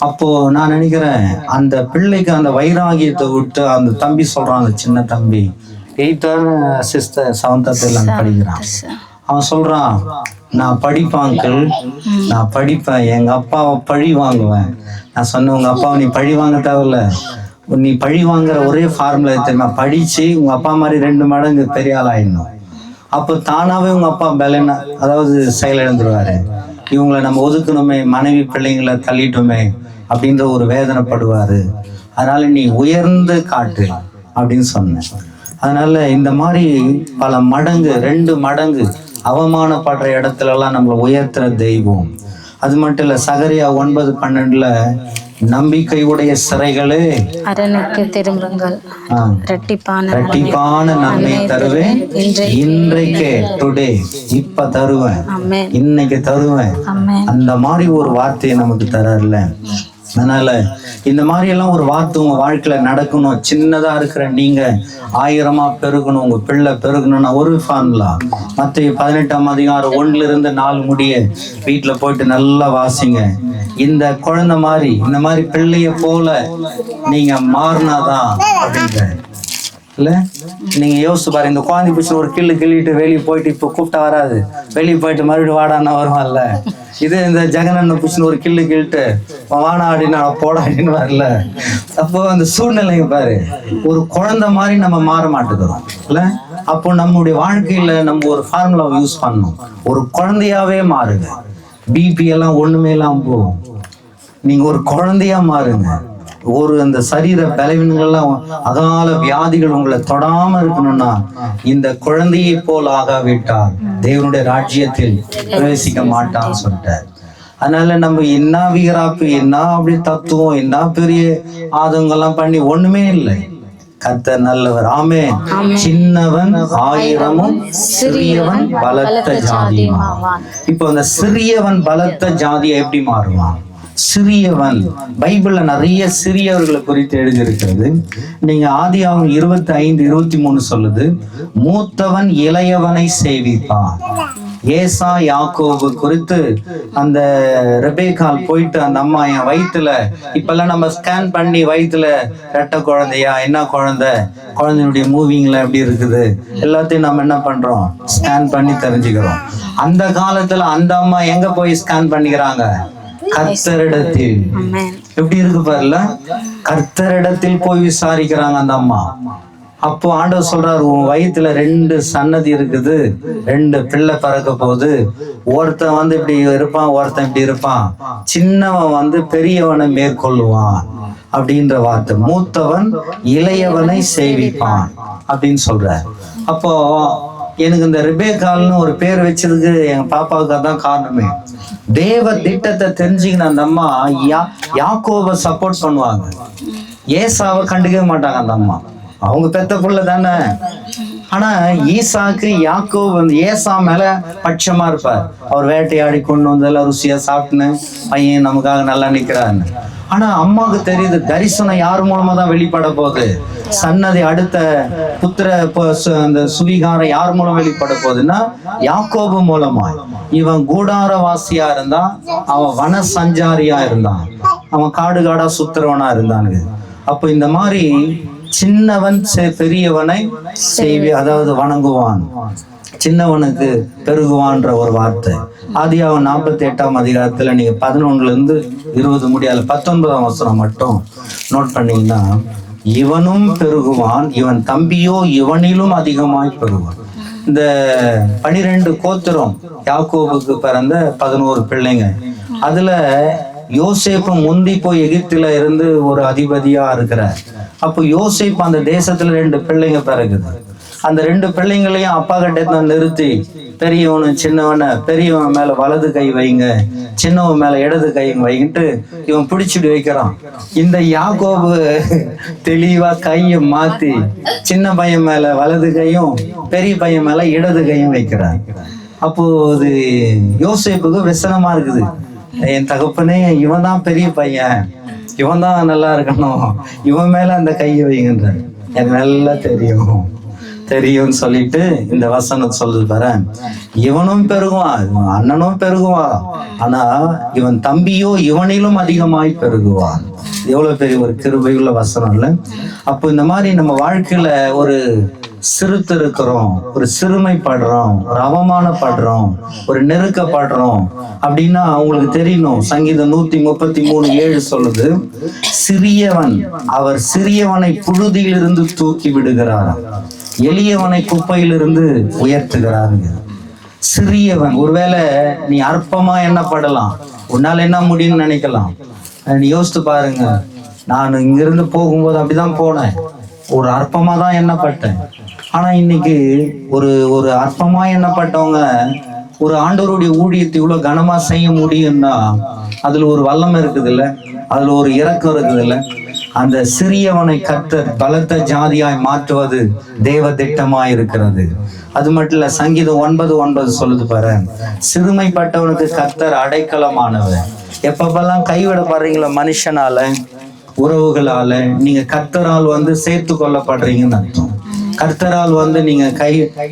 [SPEAKER 1] அப்போ நான் நினைக்கிறேன் அந்த பிள்ளைக்கு அந்த வைராகியத்தை விட்டு அந்த தம்பி சொல்றான், அந்த சின்ன தம்பி 8th or 7th படிக்கிறான். அவன் சொல்றான், நான் படிப்பேன் அங்கிள், நான் படிப்பேன், எங்க அப்பாவை பழி வாங்குவேன். நான் சொன்னேன், உங்க அப்பாவை நீ பழி வாங்க தேவையில்ல, நீ பழி வாங்குற ஒரே ஃபார்முலா தெரியுமா, படிச்சு உங்க அப்பா மாதிரி 2 மடங்கு பெரிய ஆள் ஆயிடணும். அப்போ தானாவே உங்க அப்பா பலனா, அதாவது செயலிழந்துருவாரு. இவங்களை நம்ம ஒதுக்கணுமே, மனைவி பிள்ளைங்களை தள்ளிட்டோமே அப்படின்ற ஒரு வேதனைப்படுவாரு. அதனால நீ உயர்ந்து காட்டு அப்படின்னு சொன்னேன். அதனால இந்த மாதிரி பல மடங்கு 2 மடங்கு அவமானப்படுற இடத்துல எல்லாம் நம்மளை உயர்த்துற தெய்வம். அது மட்டும் இல்ல, சகரியா 9:12 நம்பிக்கை உடைய சிறைகளே
[SPEAKER 2] அரணுக்கு திரும்புங்கள்,
[SPEAKER 1] இரட்டிப்பான நன்மை தருவேன், இன்றைக்கே டுடே, இப்ப தருவேன், இன்னைக்கு தருவேன். அந்த மாதிரி ஒரு வார்த்தையை நமக்கு தரல. அதனால இந்த மாதிரி எல்லாம் ஒரு வார்த்தை உங்க வாழ்க்கையில நடக்கணும். சின்னதா இருக்கிற நீங்க 1000 பெருகணும், உங்க பிள்ளை பெருகணும்னா ஒரு ஃபார்முலா. மத்தேயு 18 அதிகாரம் 1-4 முடிய வீட்டுல போயிட்டு நல்லா வாசிங்க. இந்த குழந்தை மாதிரி இந்த மாதிரி பிள்ளைய போல நீங்க மாறினாதான் அப்படின்ற இல்ல. நீங்க யோசிச்சு பாரு, இந்த குழந்தை பிடிச்சி ஒரு கிள்ளிட்டு வெளியே போயிட்டு இப்ப கூப்பிட்டா வராது, வெளியே போயிட்டு மறுபடியும் வாடான்னா வருவான்ல. இது இந்த ஜெகனண்ண பிடிச்சின்னு ஒரு கிள்ளிட்டு வானா அப்படின்னு போடா அப்படின்னு வரல. அப்போ அந்த சூழ்நிலைங்க பாரு, ஒரு குழந்தை மாதிரி நம்ம மாற மாட்டேங்கிறோம் இல்ல. அப்போ நம்முடைய வாழ்க்கையில நம்ம ஒரு ஃபார்முலா யூஸ் பண்ணணும், ஒரு குழந்தையாவே மாறுங்க. பிபி எல்லாம் ஒண்ணுமே இல்லாம போகும். நீங்க ஒரு குழந்தையா மாறுங்க. ஒரு அந்த சரீர பலவீனங்கள்லாம் அகால வியாதிகள் உங்களை தொடாம இருக்கணும்னா இந்த குழந்தையை போல் ஆகாவிட்டால் தேவனுடைய ராஜ்யத்தில் பிரவேசிக்க மாட்டான்னு சொல்லிட்டார். அதனால நம்ம என்ன வீராப்பு, என்ன அப்படி தத்துவம், என்ன பெரிய ஆதங்கெல்லாம் பண்ணி ஒண்ணுமே இல்லை. கர்த்தர் நல்லவர். ஆமென். சின்னவன் ஆயிரமும் சிறியவன் பலத்த ஜாதியுமாவான். இப்போ அந்த சிறியவன் பலத்த ஜாதியை எப்படி மாறுவான்? சிறியவன், பைபிள்ல நிறைய சிறியவர்களை குறித்து எழுதியிருக்கிறது. நீங்க ஆதியாகமம் 25:23 சொல்லுது, மூத்தவன் இளையவனை சேவிப்பான். ஏசா யாக்கோபு குறித்து அந்த ரெபேக்கால் போயிட்டு அந்த அம்மா என் வயிற்றுல, இப்பெல்லாம் நம்ம ஸ்கேன் பண்ணி வயிற்றுல ரெட்டை குழந்தையா, என்ன குழந்தையுடைய மூவிங்ல எப்படி இருக்குது எல்லாத்தையும் நம்ம என்ன பண்றோம், ஸ்கேன் பண்ணி தெரிஞ்சுக்கிறோம். அந்த காலத்துல அந்த அம்மா எங்க போய் ஸ்கேன் பண்ணிக்கிறாங்க? கர்த்தரிடத்தில். எப்படி இருக்கு பாருல, கர்த்தரிடத்தில் போய் விசாரிக்கிறாங்க அந்த அம்மா. அப்போ ஆண்டவர் சொல்றாரு, உன் வயிற்றுல 2 சன்னதி இருக்குது, 2 பிள்ளை பிறக்க போகுது. ஒருத்தன் வந்து இப்படி இருப்பான், ஒருத்தன் இப்படி இருப்பான். சின்னவன் பெரியவனை மேற்கொள்ளுவான் அப்படின்ற வார்த்தை. மூத்தவன் இளையவனை சேவிப்பான் அப்படின்னு சொல்ற. அப்போ எனக்கு இந்த ரெபேக்கால்னு ஒரு பேர் வச்சதுக்கு எங்க பாப்பாவுக்கு தான் காரணமே. தேவ திட்டத்தை தெரிஞ்சுக்கின அந்த அம்மா யாக்கோபை சப்போர்ட் பண்ணுவாங்க, ஏசாவை கண்டுக்கவே மாட்டாங்க அந்த அம்மா. அவங்க பெத்த புள்ள தானே. ஆனா ஈசாக்கு யாக்கோபு ஏசா மேல பட்சமா இருப்பார். அவர் வேட்டையாடி கொண்டு வந்தெல்லாம் ருசியா சாப்பிட்டுன்னு பையன் நமக்காக நல்லா நிக்கிறான்னு. ஆனா அம்மாவுக்கு தெரியுது, தரிசனம் யார் மூலமா தான் வெளிப்பட போகுது, சன்னதி அடுத்த புத்திர அந்த சுவிகாரம் யார் மூலம் வெளிப்பட போகுதுன்னா யாக்கோபு மூலமா. இவன் கூடாரவாசியா இருந்தான், அவன் வன சஞ்சாரியா இருந்தான், அவன் காடு காடா சுத்துறவனா இருந்தானுங்க. அப்போ இந்த மாதிரி சின்னவன் பெரியவனை அதாவது வணங்குவான், சின்னவனுக்கு பெருகுவான்ற ஒரு வார்த்தை. ஆதியாகமம் 48ஆம் அதிகாரத்துல நீங்க 11-20 முடியாது 19ஆம் வசனம் மட்டும் நோட் பண்ணீங்கன்னா, இவனும் பெருகுவான், இவன் தம்பியோ இவனிலும் அதிகமாய் பெருகுவான். இந்த 12 கோத்திரம் யாக்கோபுக்கு பிறந்த 11 பிள்ளைங்க. அதுல யோசேப்பு முந்தி போய் எகிப்துல இருந்து ஒரு அதிபதியா இருக்கிறார். அப்போ யோசேப்பு அந்த தேசத்துல 2 பிள்ளைங்க பிறகுது. அந்த 2 பிள்ளைங்களையும் அப்பா கிட்ட நிறுத்தி, பெரியவனு சின்னவனை பெரியவன் மேல வலது கை வைங்க, சின்னவன் மேல இடது கை வைங்கிட்டு இவன் பிடிச்சிட்டு வைக்கிறான். இந்த யாக்கோபு தெளிவா கையை மாத்தி சின்ன பையன் மேல வலது கையும் பெரிய பையன் மேல இடது கையும் வைக்கிறான். அப்போ அது யோசேப்புக்கு விசனமா இருக்குது. என் தகப்பனே, இவன் தான் பெரிய பையன், இவன் தான் நல்லா இருக்கணும், இவன் மேல அந்த கையை வைங்கன்ற. எனக்கு நல்லா தெரியும்னு சொல்லிட்டு இந்த வசனம் சொல்லுது பாரு, இவனும் பெருகுவான், இவன் அண்ணனும் பெருகுவான், ஆனா இவன் தம்பியோ இவனிலும் அதிகமாய் பெருகுவான். எவ்வளவு பெரிய ஒரு கிருபையுள்ள வசனம் இல்ல? அப்போ இந்த மாதிரி நம்ம வாழ்க்கையில ஒரு சிறுத்திருக்கிறோம், ஒரு சிறுமைப்படுறோம், ஒரு அவமானப்படுறோம், ஒரு நெருக்கப்படுறோம் அப்படின்னா அவங்களுக்கு தெரியணும். சங்கீதம் 133:7 சொல்லுது, சிறியவன் அவர் சிறியவனை புழுதியிலிருந்து தூக்கி விடுகிறார், எளியவனை குப்பையிலிருந்து உயர்த்துகிறாருங்க. சிறியவன், ஒருவேளை நீ அற்பமா எண்ணப்படலாம், உன்னால என்ன முடியும்னு நினைக்கலாம். நீ யோசித்து பாருங்க, நான் இங்கிருந்து போகும்போது அப்படிதான் போனேன், ஒரு அற்பமா தான் எண்ணப்பட்டேன். ஆனா இன்னைக்கு ஒரு அற்பமா எண்ணப்பட்டவங்க ஒரு ஆண்டவருடைய ஊழியத்தை இவ்வளவு கனமா செய்ய முடியும்னா அதுல ஒரு வல்லமை இருக்குது இல்ல, அதுல ஒரு இரக்கம் இருக்குது இல்ல. அந்த சிறியவனை கர்த்தர் பலத்த ஜாதியாய் மாற்றுவது தேவ திட்டமாய் இருக்கிறது. அது மட்டும் இல்ல, சங்கீதம் 9:9 சொல்லுது பாரு, சிறுமைப்பட்டவனுக்கு கர்த்தர் அடைக்கலமானவர். எப்பப்பெல்லாம் கைவிடப்படுறீங்களோ மனுஷனால, உறவுகளால, நீங்க கர்த்தரால் சேர்த்து கொள்ளப்படுறீங்கன்னு அர்த்தம். கர்த்தரால் நீங்க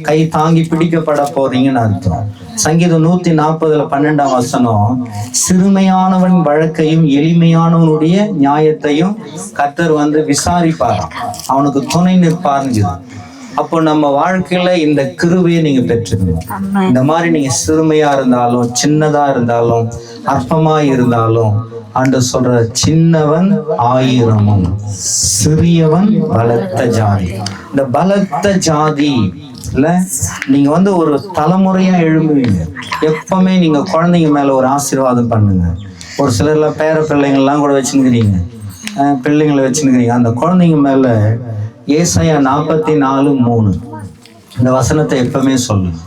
[SPEAKER 1] கை தாங்கி பிடிக்கப்பட போறீங்கன்னு அர்த்தம். சங்கீதம் 140:12 வசனம், சிறுமையானவன் வழக்கையும் எளிமையானவனுடைய நியாயத்தையும் கர்த்தர் விசாரிப்பார், அவனுக்கு துணை நிற்பாருங்க. அப்போ நம்ம வாழ்க்கையில இந்த கிருபையை நீங்க பெற்றுக்கணும். இந்த மாதிரி நீங்க சிறுமையா இருந்தாலும், சின்னதா இருந்தாலும், அற்பமா இருந்தாலும், ஆண்டவர் சொல்ற, சின்னவன் 1000மும் சிறியவன் பலத்த ஜாதி. இந்த பலத்த ஜாதி இல்ல, நீங்க ஒரு தலைமுறையா எழும்புவீங்க. எப்பவுமே நீங்க குழந்தைங்க மேல ஒரு ஆசீர்வாதம் பண்ணுங்க. ஒரு சிலர்ல பேர பிள்ளைங்கள்லாம் கூட வச்சுக்கிறீங்க, பிள்ளைங்களை வச்சுக்கிறீங்க. அந்த குழந்தைங்க மேல ஏசாயா 44:3 இந்த வசனத்தை எப்பவுமே சொல்லுங்க.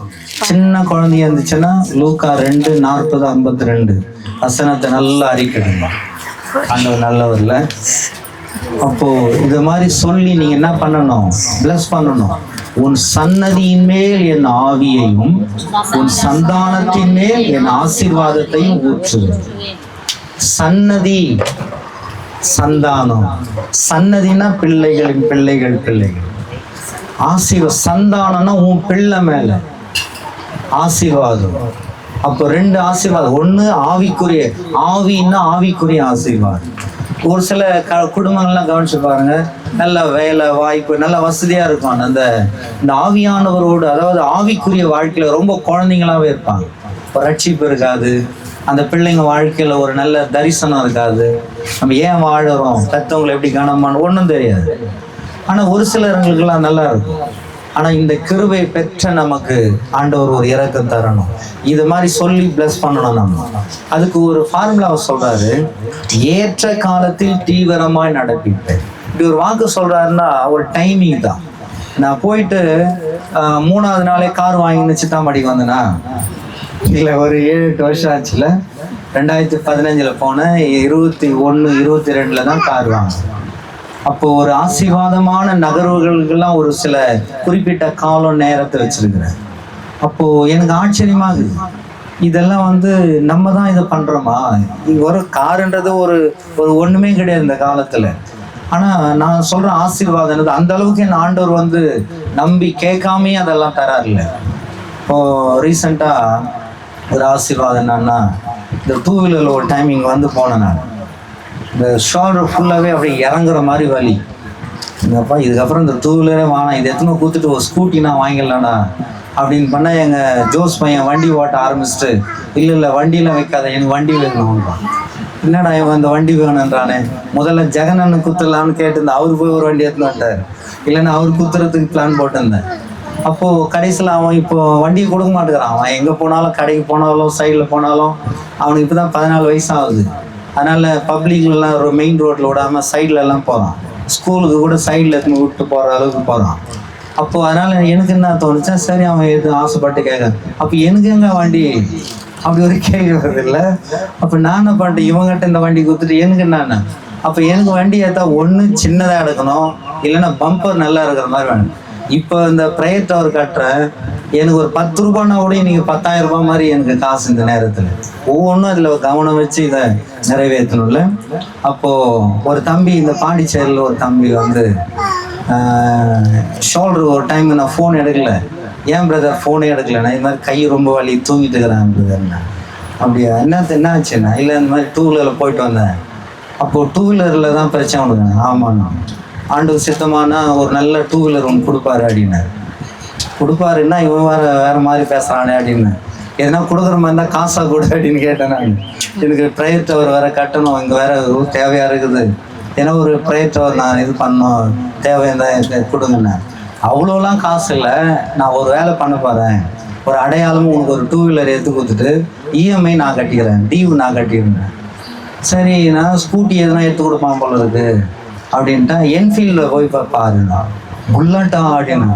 [SPEAKER 1] சின்ன குழந்தைய இருந்துச்சுன்னா லூக்கா 2:40-52 வசனத்தை நல்லா அறிக்கிடுங்க. ஆண்டவர் நல்லவர்ல. அப்போ இது மாதிரி சொல்லி நீங்க என்ன பண்ணணும்? பிளஸ் பண்ணணும். உன் சன்னதியின் மேல் என் ஆவியையும் உன் சந்தானத்தின் மேல் என் ஆசீர்வாதத்தையும் ஊற்றுவேன். சன்னதி, சந்தானம். சன்னதினா பிள்ளைகளின் பிள்ளைகள் பிள்ளைகள். சந்தானம்னா உன் பிள்ளை மேல ஆசீர்வாதம். அப்போ ரெண்டு ஆசீர்வாதம். ஒண்ணு ஆவிக்குரிய, ஆவின்னா ஆவிக்குரிய ஆசீர்வாதம். ஒரு சில குடும்பங்கள்லாம் கவனிச்சு பாருங்க, நல்ல வேலை வாய்ப்பு, நல்ல வசதியா இருக்கும். இந்த ஆவியானவரோடு, அதாவது ஆவிக்குரிய வாழ்க்கையில ரொம்ப குழந்தைங்களாவே இருப்பாங்க. ரட்சிப்பு இருக்காது, அந்த பிள்ளைங்க வாழ்க்கையில ஒரு நல்ல தரிசனம் இருக்காது. நம்ம ஏன் வாழறோம், கத்தவங்களை எப்படி காணமான்னு ஒன்றும் தெரியாது. ஆனா ஒரு சிலருங்களுக்கெல்லாம் நல்லா இருக்கும். ஆனா இந்த கிருபை பெற்ற நமக்கு ஆண்டவர் ஒரு இரக்கம் தரணும். இது மாதிரி சொல்லி பிளஸ் பண்ணணும். நம்ம அதுக்கு ஒரு ஃபார்முலாவை சொல்றாரு, ஏற்ற காலத்தில் தீவிரமாய் நடப்பிப்பேன். இப்படி ஒரு வாக்கு சொல்றாருன்னா ஒரு டைமிங் தான். நான் போயிட்டு 3வது நாளே கார் வாங்கின்னு சித்தாமடிக்கு வந்தேன்னா இல்லை, ஒரு 7-8 வருஷம் ஆச்சுல. 2015 போனேன், 21, 22 தான் கார் வாங்கினேன். அப்போ ஒரு ஆசீர்வாதமான நகர்வுகளுக்கெல்லாம் ஒரு சில குறிப்பிட்ட காலம் நேரத்தை வச்சிருக்கிறேன். அப்போ எனக்கு ஆச்சரியமாகுது, இதெல்லாம் நம்ம தான் இதை பண்றோமா? ஒரு காருன்றது ஒரு ஒண்ணுமே கிடையாது இந்த காலத்துல. ஆனா நான் சொல்ற ஆசீர்வாதம் அந்த அளவுக்கு என் ஆண்டவர் நம்பி கேட்காமே அதெல்லாம் தராருல்ல. இப்போ ரீசெண்டா ஒரு ஆசீர்வாதம் என்னன்னா, இந்த 2 வீலர்ல ஒரு டைமிங் போனேன் நான். இந்த ஷோல்டர் ஃபுல்லாகவே அப்படி இறங்குற மாதிரி வலி. இங்கப்பா இதுக்கப்புறம் இந்த 2 வீலரே வாங்கினா, இது எத்தனை கூத்துட்டு ஒரு ஸ்கூட்டி நான் வாங்கிடலாண்ணா அப்படின்னு பண்ணால் எங்கள் ஜோஸ் பையன் வண்டி ஓட்ட ஆரம்பிச்சுட்டு, இல்லை வண்டியெலாம் வைக்காத, எனக்கு வண்டி வேணும்ன்றான். என்னடா இவன் இந்த வண்டி வேணுன்றானே. முதல்ல ஜெகனன்னு குத்துடலான்னு கேட்டிருந்தேன். அவர் போய் ஒரு வண்டி எடுத்துன்னு வந்துட்டார். இல்லைன்னா அவர் குத்துறதுக்கு பிளான் போட்டிருந்தேன். அப்போது கடைசியில் அவன் இப்போ வண்டியை கொடுக்க மாட்டேங்கிறான். அவன் எங்கே போனாலும், கடைக்கு போனாலும், சைடில் போனாலும், அவனுக்கு இப்போ தான் 14 வயசு ஆகுது. அதனால் பப்ளிக்லாம் ஒரு மெயின் ரோட்டில் விடாமல் சைட்லலாம் போகிறான். ஸ்கூலுக்கு கூட சைடில் எடுத்து விட்டு போகிற அளவுக்கு போகிறான். அப்போது அதனால் எனக்கு என்ன தோணுச்சா, சரி அவன் எது ஆசைப்பட்டு கேட்குறான். அப்போ எனக்கு எங்கே வண்டி, அப்படி ஒரு கேள்வி வருது இல்லை. அப்போ நான் என்ன பண்ணிட்டேன், இவங்ககிட்ட இந்த வண்டி கொடுத்துட்டு எனக்கு என்னென்ன. அப்போ எனக்கு வண்டி ஏற்றா ஒன்று சின்னதாக எடுக்கணும், இல்லைன்னா பம்பர் நல்லா இருக்கிற மாதிரி வேணும். இப்போ இந்த ப்ரைவேட் டவர் கட்டுறேன், எனக்கு ஒரு 10 ரூபான்னா கூட இன்னைக்கு 10,000 ரூபாய் மாதிரி எனக்கு காசு இந்த நேரத்தில். ஒவ்வொன்றும் அதில் கவனம் வச்சு இதை நிறைவேற்றணும்ல. அப்போது ஒரு தம்பி, இந்த பாண்டிச்சேரியில் ஒரு தம்பி ஷோல்டர் ஒரு டைம் நான் ஃபோன் எடுக்கல. ஏன் பிரதர் ஃபோனே எடுக்கல? நான் இது மாதிரி கை ரொம்ப வலி, தூங்கிட்டு இருக்கிறேன் பிரதர்னா. அப்படியா, என்ன ஆச்சுன்னா, இல்லை இந்த மாதிரி 2 வீலரில் போயிட்டு வந்தேன். அப்போது 2 வீலரில் தான் பிரச்சனை கொடுங்க. ஆமாண்ணா, ஆண்டு சித்தமானா ஒரு நல்ல 2 வீலர் ஒன்று கொடுப்பாரு அப்படின்னாரு. கொடுப்பாருன்னா இவன் வேற மாதிரி பேசுறானே அப்படின்னு. எதனா கொடுக்குற மாதிரி இருந்தால் காசாக கொடு அப்படின்னு கேட்டேன் நான். எனக்கு ப்ரைவேட் டவர் வேற கட்டணும், இங்கே வேற தேவையாக இருக்குது. ஏன்னா ஒரு ப்ரைவேட் டவர் நான் இது பண்ணோம், தேவையாக கொடுங்கண்ணே. அவ்வளோலாம் காசு இல்லை, நான் ஒரு வேலை பண்ண போகிறேன். ஒரு அடையாளமும் உனக்கு ஒரு 2 வீலர் எடுத்து கொடுத்துட்டு இஎம்ஐ நான் கட்டிக்கிறேன், டியூ நான் கட்டிடுறேன். சரி, நான் ஸ்கூட்டி எதுனா எடுத்து கொடுப்பான் போல இருக்கு அப்படின்ட்டா, என்ஃபீல்டில் போய் பாருண்ணா, புல்லட்டா அப்படின்னா.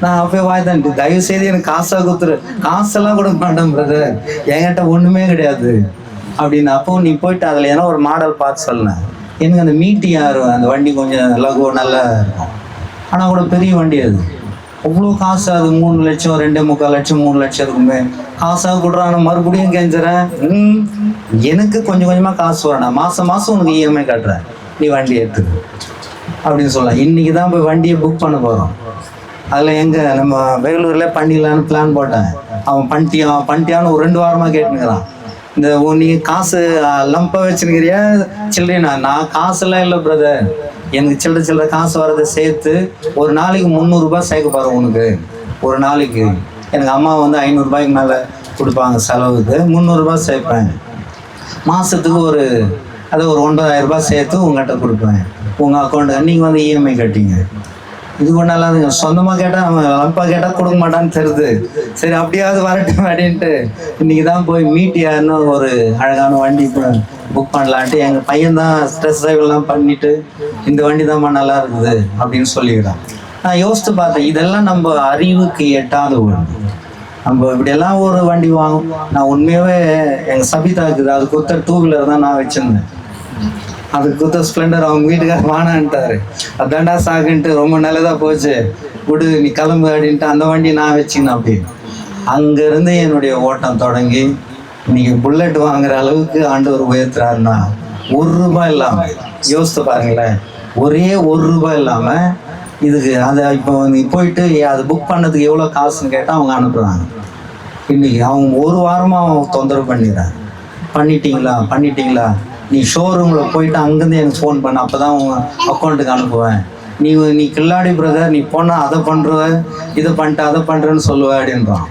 [SPEAKER 1] நான் அப்போயே வாய்தான், தயவு செய்து எனக்கு காசாக கொடுத்துரு. காசெல்லாம் கொடுக்க மாட்டேன் பிரதர், என்கிட்ட ஒன்றுமே கிடையாது அப்படின்னு. அப்போ நீ போயிட்டு அதில் ஏன்னா ஒரு மாடல் பார்த்து சொன்னேன். எனக்கு அந்த மீட்டி யார், அந்த வண்டி கொஞ்சம் லகு நல்லா இருக்கும், ஆனால் கூட பெரிய வண்டி அது. அவ்வளோ காசு, அது 3 லட்சம், 2.25 லட்சம், 3 லட்சத்துக்குமே காசாக கொடுறான். நான் மறுபடியும் கெஞ்சுறேன், எனக்கு கொஞ்சம் கொஞ்சமாக காசு வரேன், மாதம் உனக்கு இஎம்ஐ கட்டுறேன், நீ வண்டி எடுத்துரு அப்படின்னு சொல்லலாம். இன்றைக்கி தான் போய் வண்டியை புக் பண்ண போகிறோம். அதில் எங்கே நம்ம வேலூரில் பண்ணிடலான்னு பிளான் போட்டேன். அவன் பண்ணிட்டியான்னு ஒரு 2 வாரமாக கேட்டுனுக்கிறான். இந்த நீங்கள் காசு லம்பாக வச்சுருக்கிறியா சில்லறைண்ணா? நான் காசுலாம் இல்லை பிரதர், எனக்கு சில்லறை காசு வரதை சேர்த்து ஒரு நாளைக்கு 300 ரூபாய் சேர்க்க போகிறேன் உனக்கு. ஒரு நாளைக்கு எனக்கு அம்மா 500 ரூபாய்க்கு மேலே கொடுப்பாங்க செலவுக்கு, 300 ரூபாய் சேர்ப்பேன். மாதத்துக்கு ஒரு 9,000 ரூபாய் சேர்த்து உங்கள்கிட்ட கொடுப்பேன், உங்கள் அக்கௌண்ட்டுக்கு நீங்கள் இஎம்ஐ கட்டிங்க. இது கொண்டாலாதுங்க. சொந்தமாக கேட்டால் அவன் அப்பா கேட்டால் கொடுக்க மாட்டான்னு தெரியுது. சரி அப்படியாவது வரட்டும் அப்படின்ட்டு இன்றைக்கி தான் போய் மீட்டியான்னு ஒரு அழகான வண்டி புக் பண்ணலான்ட்டு எங்கள் பையன்தான் ஸ்ட்ரெஸ் ட்ரைவெல்லாம் பண்ணிவிட்டு இந்த வண்டி தான்மா நல்லா இருக்குது அப்படின்னு சொல்லிக்கிறான். நான் யோசித்து பார்த்தேன், இதெல்லாம் நம்ம அறிவுக்கு எட்டாத ஒன்று. நம்ம இப்படியெல்லாம் ஒரு வண்டி வாங்கும். நான் உண்மையாகவே எங்கள் சபிதா இருக்குது, அது கொடுத்த 2 வீலர் தான் நான் வச்சுருந்தேன். அது குத்த ஸ்ப்ளெண்டர் அவங்க வீட்டுக்காரர் வானான்ட்டாரு. அதான்டா சாக்குன்ட்டு ரொம்ப நல்லதா போச்சு, விடு நீ கிளம்பு அப்படின்ட்டு அந்த வண்டி நான் வச்சுக்கணும் அப்படி. அங்கேருந்து என்னுடைய ஓட்டம் தொடங்கி இன்னைக்கு புல்லட் வாங்குற அளவுக்கு ஆண்டவர் உயர்த்துறாருன்னா ₹1 இல்லாமல் யோசித்து பாருங்களேன். ஒரே ₹1 இல்லாமல் இதுக்கு அதை இப்போ நீ போயிட்டு அது புக் பண்ணதுக்கு எவ்வளோ காசுன்னு கேட்டால் அவங்க அனுப்புகிறாங்க. இன்னைக்கு அவங்க ஒரு வாரமாக தொந்தரவு பண்ணிட்டீங்களா, நீ ஷோரூமில் போயிட்டு அங்கேருந்து எனக்கு ஃபோன் பண்ண, அப்போ தான் உங்கள் அக்கௌண்ட்டுக்கு அனுப்புவேன். நீ கில்லாடி பிரதர், நீ போனால் அதை பண்ணுற இதை பண்ணிட்டு அதை பண்ணுறேன்னு சொல்லுவ அப்படின்றான்.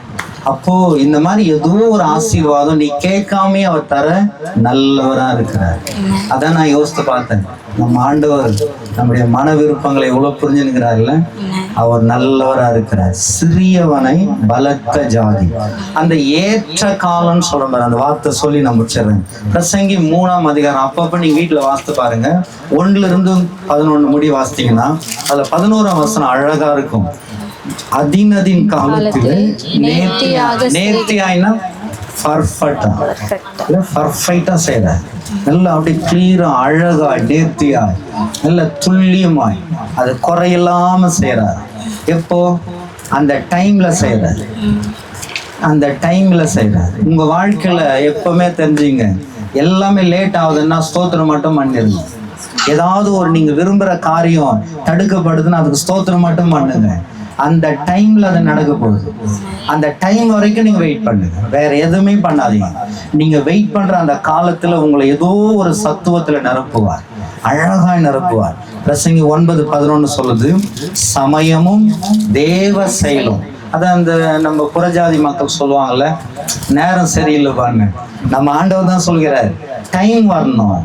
[SPEAKER 1] அப்போது இந்த மாதிரி ஏதோ ஒரு ஆசீர்வாதம் நீ கேட்காமே அவர் தர நல்லவராக இருக்கிறார். அதான் நான் யோசித்து பார்த்தேன். நம்ம ஆண்டவர் நம்முடைய மன விருப்பங்களை எவ்வளோ புரிஞ்சுனுக்கிறார்ல, அவர் நல்லவராக இருக்கிறார். சிறியவனை பலத்த ஜாதி, அந்த ஏற்ற காலம்னு சொல்ற அந்த வார்த்தை சொல்லி நான் முடிச்சிடுறேன். பிரசங்கி 3ஆம் அதிகாரம் அப்பப்போ நீங்கள் வீட்டில் வாசித்து பாருங்க. 1-11 முடி வாசித்தீங்கன்னா அதில் 11ஆம் வசனம் அழகா இருக்கும். அதின் காலத்தில் நேர்த்தியாயினா பர்ஃபெக்டா செய்யறார். நல்லா அப்படி கிளியரா அழகாய் நேர்த்தியாய் நல்ல துல்லியமாய் அது குறையில்லாம செய்யறார். எப்போ? அந்த டைம்ல செய்யறாரு. உங்க வாழ்க்கையில எப்பவுமே தெரிஞ்சுங்க, எல்லாமே லேட் ஆகுதுன்னா ஸ்தோத்திரம் மட்டும் பண்ணிருங்க. ஏதாவது ஒரு நீங்க விரும்புற காரியம் தடுக்கப்படுதுன்னா அதுக்கு ஸ்தோத்திரம் மட்டும் பண்ணுங்க. அந்த டைம்ல அது நடக்க போகுது. அந்த டைம் வரைக்கும் நீங்க வெயிட் பண்ணுங்க, வேற எதுவுமே பண்ணாதீங்க. நீங்க வெயிட் பண்ற அந்த காலத்துல உங்களை ஏதோ ஒரு சத்துவத்துல நிரப்புவார், அழகாய் நிரப்புவார். பிரசங்கி 9:11 சொல்லுது, சமயமும் தேவ செயலும். அதான் அந்த நம்ம புறஜாதி மக்கள் சொல்லுவாங்கல்ல, நேரம் சரியில்லை பாருங்க. நம்ம ஆண்டவர் தான் சொல்கிறார், டைம் வரணும்,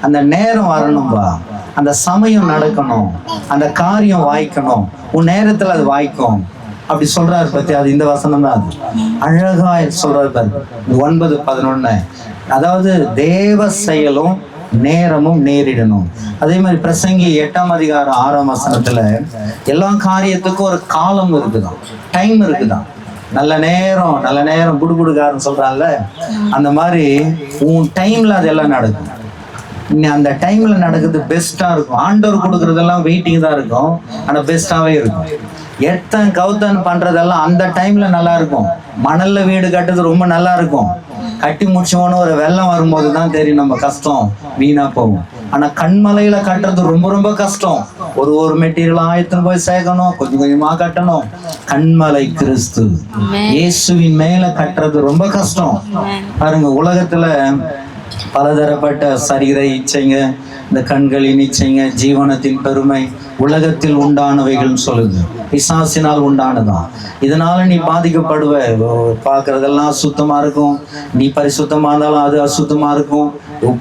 [SPEAKER 1] அந்த நேரம் வரணும்பா, அந்த சமயம் நடக்கணும், அந்த காரியம் வாய்க்கணும், உன் நேரத்துல அது வாய்க்கும் அப்படி சொல்றாரு பத்தி. அது இந்த வசனம் தான். அது அழகா சொல்றாரு பாரு 9:11. அதாவது தேவ செயலும் நேரமும் நேரிடணும். அதே மாதிரி பிரசங்கி 8ஆம் அதிகாரம் 6ஆம் வசனத்துல எல்லா காரியத்துக்கும் ஒரு காலம் இருக்குதான், டைம் இருக்குதான். நல்ல நேரம் குடுகுடுக்காரன்னு சொல்றான்ல, அந்த மாதிரி உன் டைம்ல அதெல்லாம் நடக்கும். அந்த டைம்ல நடக்குது பெஸ்டா இருக்கும். ஆண்டவர் கொடுக்கறதெல்லாம் வெயிட்டிங் தான் இருக்கும், ஆனா பெஸ்டாவே இருக்கும். கவுத்தன் பண்றதெல்லாம் அந்த டைம்ல நல்லா இருக்கும். மணல்ல வீடு கட்டுறது ரொம்ப நல்லா இருக்கும். கட்டி முடிச்சோன்னு ஒரு வெள்ளம் வரும்போது தான் தெரியும் நம்ம கஷ்டம் வீணா போகும். ஆனா கண்மலையில கட்டுறது ரொம்ப ரொம்ப கஷ்டம். ஒரு மெட்டீரியல் ஆயத்துன்னு போய் சேர்க்கணும், கொஞ்சம் கொஞ்சமா கட்டணும். கண்மலை கிறிஸ்து இயேசுவின் மேல கட்டுறது ரொம்ப கஷ்டம். பாருங்க, உலகத்துல பலதரப்பட்ட சரீர இச்சைங்க, இந்த கண்களின் இச்சைங்க, ஜீவனத்தின் பெருமை, உலகத்தில் உண்டானவைகள்னு சொல்லுது, பிசாசினால் உண்டானதான். இதனால நீ பாதிக்கப்படுவ. பார்க்கறதெல்லாம் சுத்தமா இருக்கும், நீ பரிசுத்தமா இருந்தாலும் அது அசுத்தமா இருக்கும்,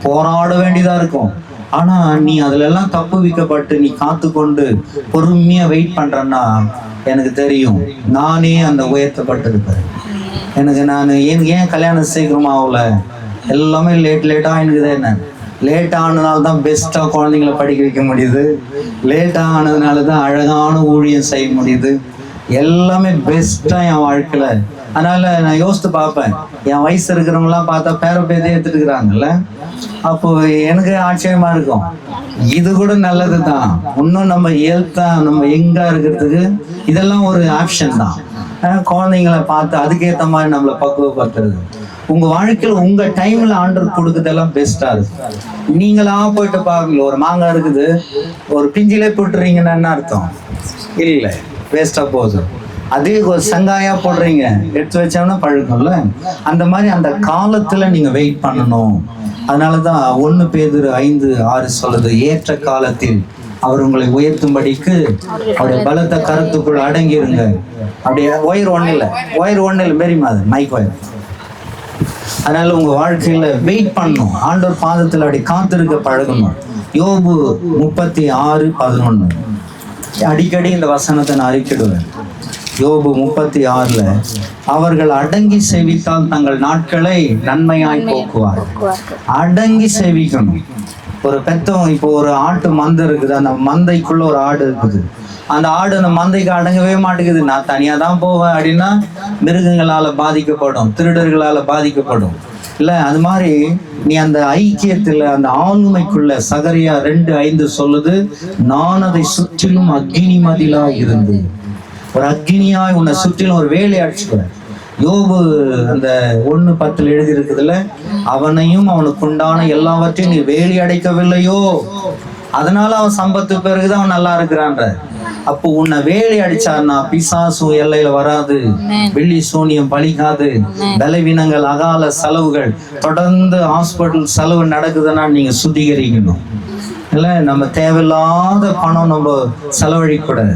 [SPEAKER 1] போராட வேண்டியதா இருக்கும். ஆனா நீ அதுல எல்லாம் தப்பு வைக்கப்பட்டு நீ காத்து கொண்டு பொறுமையா வெயிட் பண்றேன்னா, எனக்கு தெரியும் நானே அந்த உயர்த்தப்பட்டிருப்பேன். நான் ஏன் கல்யாணம் சீக்கிரமா ஆகல, எல்லாமே லேட்டாக எனக்கு என்ன லேட் ஆனதுனால தான் பெஸ்ட்டாக குழந்தைங்களை படிக்க வைக்க முடியுது, லேட் ஆனதுனால தான் அழகான ஊழியம் செய்ய முடியுது, எல்லாமே பெஸ்ட்டாக என் வாழ்க்கையில். அதனால நான் யோசித்து பார்ப்பேன், என் வயசு இருக்கிறவங்களாம் பார்த்தா பேரப்பேதே எடுத்துட்டு இருக்கிறாங்கல்ல, அப்போ எனக்கு ஆச்சரியமா இருக்கும். இது கூட நல்லது தான், இன்னும் நம்ம ஹெல்த்தா நம்ம எங்கா இருக்கிறதுக்கு இதெல்லாம் ஒரு ஆப்ஷன் தான். குழந்தைங்களை பார்த்து அதுக்கேற்ற மாதிரி நம்மளை பக்குவப்படுத்துறது. உங்க வாழ்க்கையில் உங்க டைம்ல ஆண்டவர் கொடுக்குறதெல்லாம் பெஸ்டா இருக்கு. நீங்களா போயிட்டு பாருங்களேன், ஒரு மாங்காய் இருக்குது, ஒரு பிஞ்சிலே போட்டுறீங்கன்னா என்ன அர்த்தம்? இல்லை, வேஸ்டா போகுது. அதே ஒரு சங்காயா போடுறீங்க, எடுத்து வச்சோம்னா பழுக்கும்ல. அந்த மாதிரி அந்த காலத்துல நீங்க வெயிட் பண்ணணும். அதனாலதான் 1 பேதுரு 5:6 சொல்லுது, ஏற்ற காலத்தில் அவர் உங்களை உயர்த்தும்படிக்கு அவருடைய பலத்த கருத்துக்குள் அடங்கிருங்க. அப்படியே ஒயர் ஒண்ணு இல்லை பெரியமா, அது மைக் ஒயர். அதனால உங்க வாழ்க்கையில வெயிட் பண்ணணும், ஆண்டவர் பாதத்தில் அப்படி காத்திருக்க பழகணும். யோபு 36:11 அடிக்கடி இந்த வசனத்தை நான் அறிக்கிடுவேன். யோபு 36 அவர்கள் அடங்கி சேவித்தால் தங்கள் நாட்களை நன்மையாய் போக்குவார். அடங்கி சேவிக்கணும். ஒரு பெத்தவங்க, இப்போ ஒரு ஆட்டு மந்தை இருக்குது, அந்த மந்தைக்குள்ள ஒரு ஆடு இருக்குது, அந்த ஆடு அந்த மந்தைக்கு அடங்கவே மாட்டேங்குது. நான் தனியா தான் போவேன் அப்படின்னா மிருகங்களால பாதிக்கப்படும், திருடர்களால பாதிக்கப்படும். இல்ல அது மாதிரி நீ அந்த ஐக்கியத்துல அந்த ஆளுமைக்குள்ள சகரியா 2:5 சொல்லுது, நான் அதை சுற்றிலும் அக்னி மதிலா இருந்து. ஒரு அக்னியாய் உன்னை சுற்றிலும் ஒரு வேலை அடிச்சுக்கிறேன். யோபு அந்த 1:10 எழுதி இருக்குதுல்ல, அவனையும் அவனுக்கு உண்டான எல்லாவற்றையும் நீ வேலி அடைக்கவில்லையோ, அதனால அவன் சம்பத்து பிறகுதான் அவன் நல்லா இருக்கிறான்ற. அப்போ உன்னை வேலி அடிச்சார்னா பிசாசு எல்லையில வராது, வெள்ளி சூனியம் பழிக்காது, பலவீனங்கள் அகால செலவுகள் தொடர்ந்து ஹாஸ்பிட்டல் செலவு நடக்குதுன்னா நீங்க சுத்திகரிக்கணும். இல்ல நம்ம தேவையில்லாத பணம் நம்ம செலவழிக்கூடாது,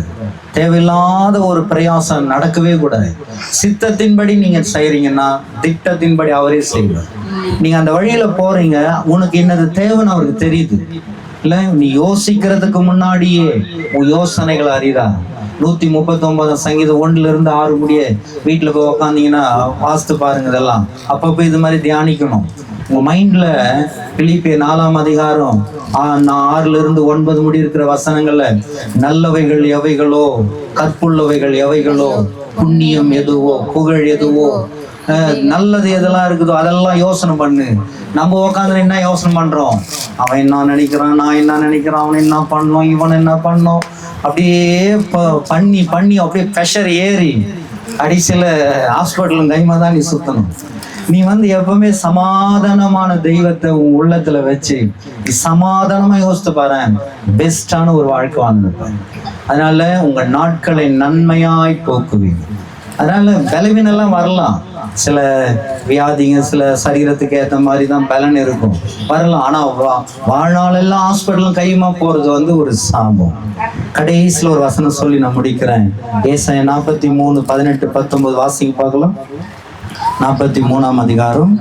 [SPEAKER 1] தேவையில்லாத ஒரு பிரயாசம் நடக்கவே கூடாது. சித்தத்தின்படி நீங்க செய்றீங்கன்னா திட்டத்தின்படி அவரே செய்வார். நீங்க அந்த வழியில போறீங்க, உனக்கு என்னது தேவைன்னு அவருக்கு தெரியுது. இல்ல நீ யோசிக்கிறதுக்கு முன்னாடியே உன் யோசனைகள் அறிதா. 139 சங்கீதம் 1-6 முடிய வீட்டுல போய் உக்காந்தீங்கன்னா வாஸ்து பாருங்க. இதெல்லாம் அப்பப்போ இது மாதிரி தியானிக்கணும் உங்க மைண்ட்ல. பிலிப்பியர் 4ஆம் அதிகாரம் 6-9 முடி இருக்கிற வசனங்கள்ல, நல்லவைகள் எவைகளோ, கற்புள்ளவைகள் எவைகளோ, புண்ணியம் எதுவோ, புகழ் எதுவோ, நல்லது எதெல்லாம் இருக்குதோ அதெல்லாம் யோசனை பண்ணு. நம்ம உட்காந்து என்ன யோசனை பண்றோம்? அவன் என்ன நினைக்கிறான், நான் என்ன நினைக்கிறான், அவன் என்ன பண்ணோம், இவன் என்ன பண்ணோம், அப்படியே பண்ணி பண்ணி அப்படியே ப்ரெஷர் ஏறி கடைசியில ஹாஸ்பிட்டலும் கைமா தான் நீ சுத்தணும். நீ எப்பவுமே சமாதானமான தெய்வத்தை உன் உள்ளத்துல வச்சு நீ சமாதானமா யோசித்து பாரு, பெஸ்டான ஒரு வாழ்க்கை வாழ்ந்துருப்பேன். அதனால உங்க நாட்களை நன்மையாய் போக்குவீங்க. அதனால பலவீனெல்லாம் வரலாம், சில வியாதிங்க சில சரீரத்துக்கு ஏற்ற மாதிரி தான் பலன் இருக்கும் வரலாம். ஆனா வாழ்நாளெல்லாம் ஹாஸ்பிட்டலும் கையுமா போறது ஒரு சாபம். கடைசியில் ஒரு வசனம் சொல்லி நான் முடிக்கிறேன். ஏசாயா 43:18-19 வாசிக்க பார்க்கலாம். 43ஆம் அதிகாரம்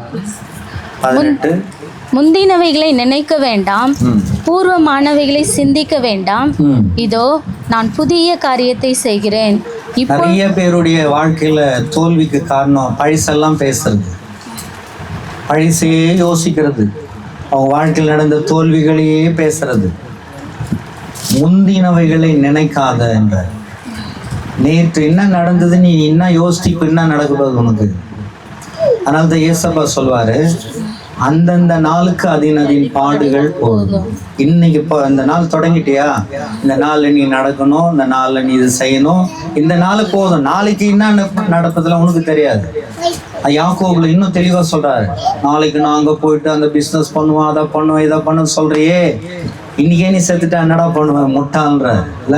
[SPEAKER 1] 18.
[SPEAKER 2] முந்தினவைகளை நினைக்க வேண்டாம், பூர்வமானவைகளை சிந்திக்க வேண்டாம், இதோ நான் புதிய காரியத்தை செய்கிறேன்.
[SPEAKER 1] நிறைய பேருடைய வாழ்க்கையில தோல்விக்கு காரணம் பழிசெல்லாம் பேசுறது, பழிசையே யோசிக்கிறது, அவங்க வாழ்க்கையில் நடந்த தோல்விகளையே பேசுறது. முந்தினவைகளை நினைக்காத என்ற, நேற்று என்ன நடந்தது நீ என்ன யோசிப்பு என்ன நடக்குது உனக்கு. அதனால தான் ஏசப்பா சொல்வாரு, அந்தந்த நாளுக்கு அதின் பாடுகள் போதும். இன்னைக்கு இப்போ இந்த நாள் தொடங்கிட்டியா, இந்த நாள்ல நீ நடக்கணும், இந்த நாள்ல நீ இது செய்யணும், இந்த நாள் போதும். நாளைக்கு என்ன நடப்பதுல உனக்கு தெரியாது. யாக்கோபுல இன்னும் தெளிவா சொல்றாரு, நாளைக்கு நான் அங்க போயிட்டு அந்த பிசினஸ் பண்ணுவோம், அதை பண்ணுவோம், இதை பண்ணுன்னு சொல்றியே, இன்னைக்கே நீ செத்துட்டா என்னடா பண்ணுவேன் முட்டாள்ன்ற இல்ல.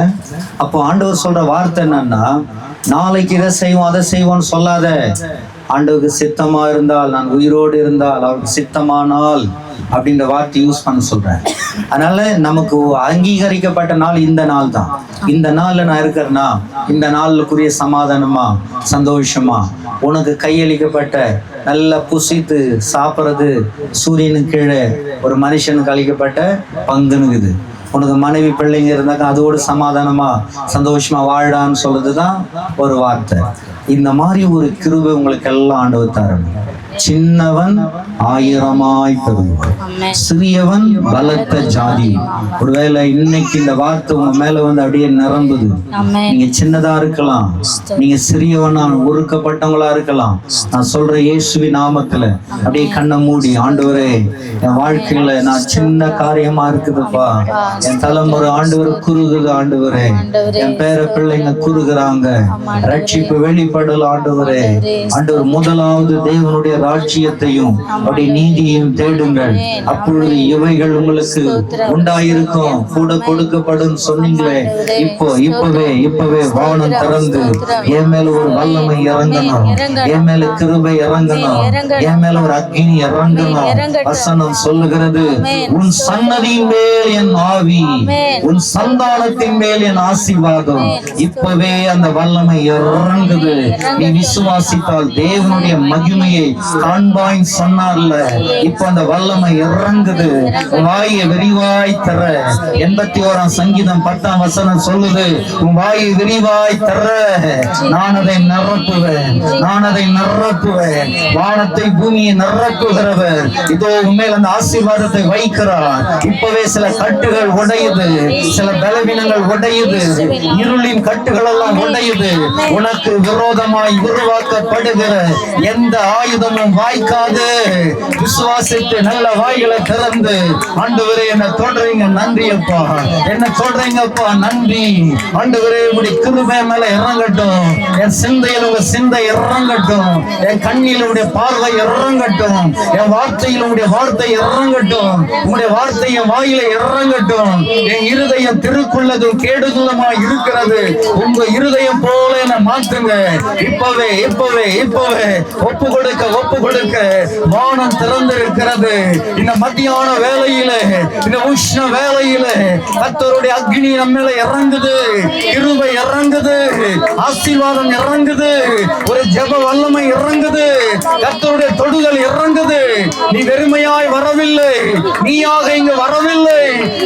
[SPEAKER 1] அப்போ ஆண்டவர் சொல்ற வார்த்தை என்னன்னா, நாளைக்கு இதை செய்வோம் அதை செய்வோம்னு சொல்லாத. ஆண்டவருக்கு சித்தமா இருந்தால், நான் உயிரோடு இருந்தால், அவருக்கு சித்தமானால் அப்படின்ற வார்த்தை யூஸ் பண்ண சொல்றேன். அதனால நமக்கு அங்கீகரிக்கப்பட்ட நாள் இந்த நாள் தான். இந்த நாள்ல நான் இருக்கிறேன்னா, இந்த நாளுக்குரிய சமாதானமா சந்தோஷமா உனக்கு கையளிக்கப்பட்ட நல்ல புசித்து சாப்பிட்றது, சூரியனுக்கு கீழே ஒரு மனுஷனுக்கு அளிக்கப்பட்ட பங்குனுக்குது. உனக்கு மனைவி பிள்ளைங்க இருந்தாக்க அதோடு சமாதானமா சந்தோஷமா வாழான்னு சொல்றதுதான் ஒரு வார்த்தை. இந்த மாதிரி ஒரு கிருபை உங்களுக்கு எல்லாம் ஆண்டவர் தரணும். சின்னவன் 1000 பெறுவான், சிறியவன் பலத்த ஜாதி. ஒருவேளை இன்னைக்கு இந்த வார்த்தை உங்க மேல அப்படியே நிரம்புது. நீங்க சின்னதா இருக்கலாம், நீங்க சிறியவனா ஒடுக்கப்பட்டவங்களா இருக்கலாம். நான் சொல்ற இயேசுவின் நாமத்துல அப்படியே கண்ணை மூடி, ஆண்டவரே என் வாழ்க்கையில நான் சின்ன காரியமா இருக்குதுப்பா, என் தலைமுறை ஆண்டவர் குறுகுது, ஆண்டவரே என் பேர பிள்ளைங்க குறுகுறாங்க, ரட்சிப்பு வெளிப்படல ஆண்டவரே. ஆண்டவர் முதலாவது தேவனுடைய ராஜ்யத்தையும் அப்படி நீதியையும் தேடுங்கள், அப்பொழுது இவைகள் உங்களுக்கு உண்டாயிருக்கும், கூட கொடுக்கப்படும் சொன்னீங்களே. இப்பவே வானம் திறந்து என் மேல ஒரு வல்லமை இறங்கணும், என் மேல கிருபை இறங்கணும், என் மேல ஒரு அக்கினி இறங்கணும். வசனம் சொல்லுகிறது, உன் சன்னதியின் மேல் என் ஆவி, உன் சந்தானத்தின் மேல் என் ஆசீர்வாதம். இப்பவே அந்த வல்லமை இறங்குது. நீ விசுவாசித்தால் தேவனுடைய மகிமையை காண்பாய் சொன்னார்ல, இப்ப அந்த வல்லமை இறங்குது. வாயை விரிவாய் தர, 81ஆம் சங்கீதம் 10ஆம் வசனம் சொல்லுது, உன் வாயை விரிவாய் தர, நான் அதை நிரப்புவேன், நான் அதை நிரப்புவேன். வானத்தை பூமியை நிரப்புகிறவர் இதோ உண்மையில் அந்த ஆசீர்வாதத்தை வைக்கிறார். இப்பவே சில கட்டுகள் உடையுது, சில பலவீனங்கள் உடையுது, இருளின் கட்டுகள் எல்லாம் உடையுது. உனக்கு விரோத விரோதமாய் உருவாக்கப்படுகிற எந்த ஆயுதமும் வாய்க்காது. விசுவாசித்து நல்ல வாய்களை திறந்து, ஆண்டவரே என்ன தொடறீங்க, நன்றி அப்பா, என்ன தொடறீங்கப்பா, நன்றி ஆண்டவரே, உடைய கிருபை மேல இறங்கட்டும், என் சிந்தையில் உங்க சிந்தை இறங்கட்டும், என் கண்ணில் உடைய பார்வை இறங்கட்டும், என் வார்த்தையில் உடைய வார்த்தை இறங்கட்டும், உங்களுடைய வார்த்தை என் வாயில இறங்கட்டும். என் இருதயம் திருக்குள்ளதும் கேடுதலுமாய் இருக்கிறது, உங்க இருதயம் போல என்ன மாற்றுங்க. இப்பவே இப்பவே இப்பவே ஒப்பு கொடுக்க வானம் திறந்திருக்கிறது. இந்த மத்தியான வேளையில, இந்த உஷ்ண வேளையில கர்த்தருடைய அக்னி நம்ம இறங்குது, கிருபை இறங்குது, ஆசீர்வாதம் இறங்குது, ஒரு ஜெப வல்லமை இறங்குது, கர்த்தருடைய தொடுதல் இறங்குது. நீ வெறுமையாய் வரவில்லை, நீயாக இங்கு வரவில்லை,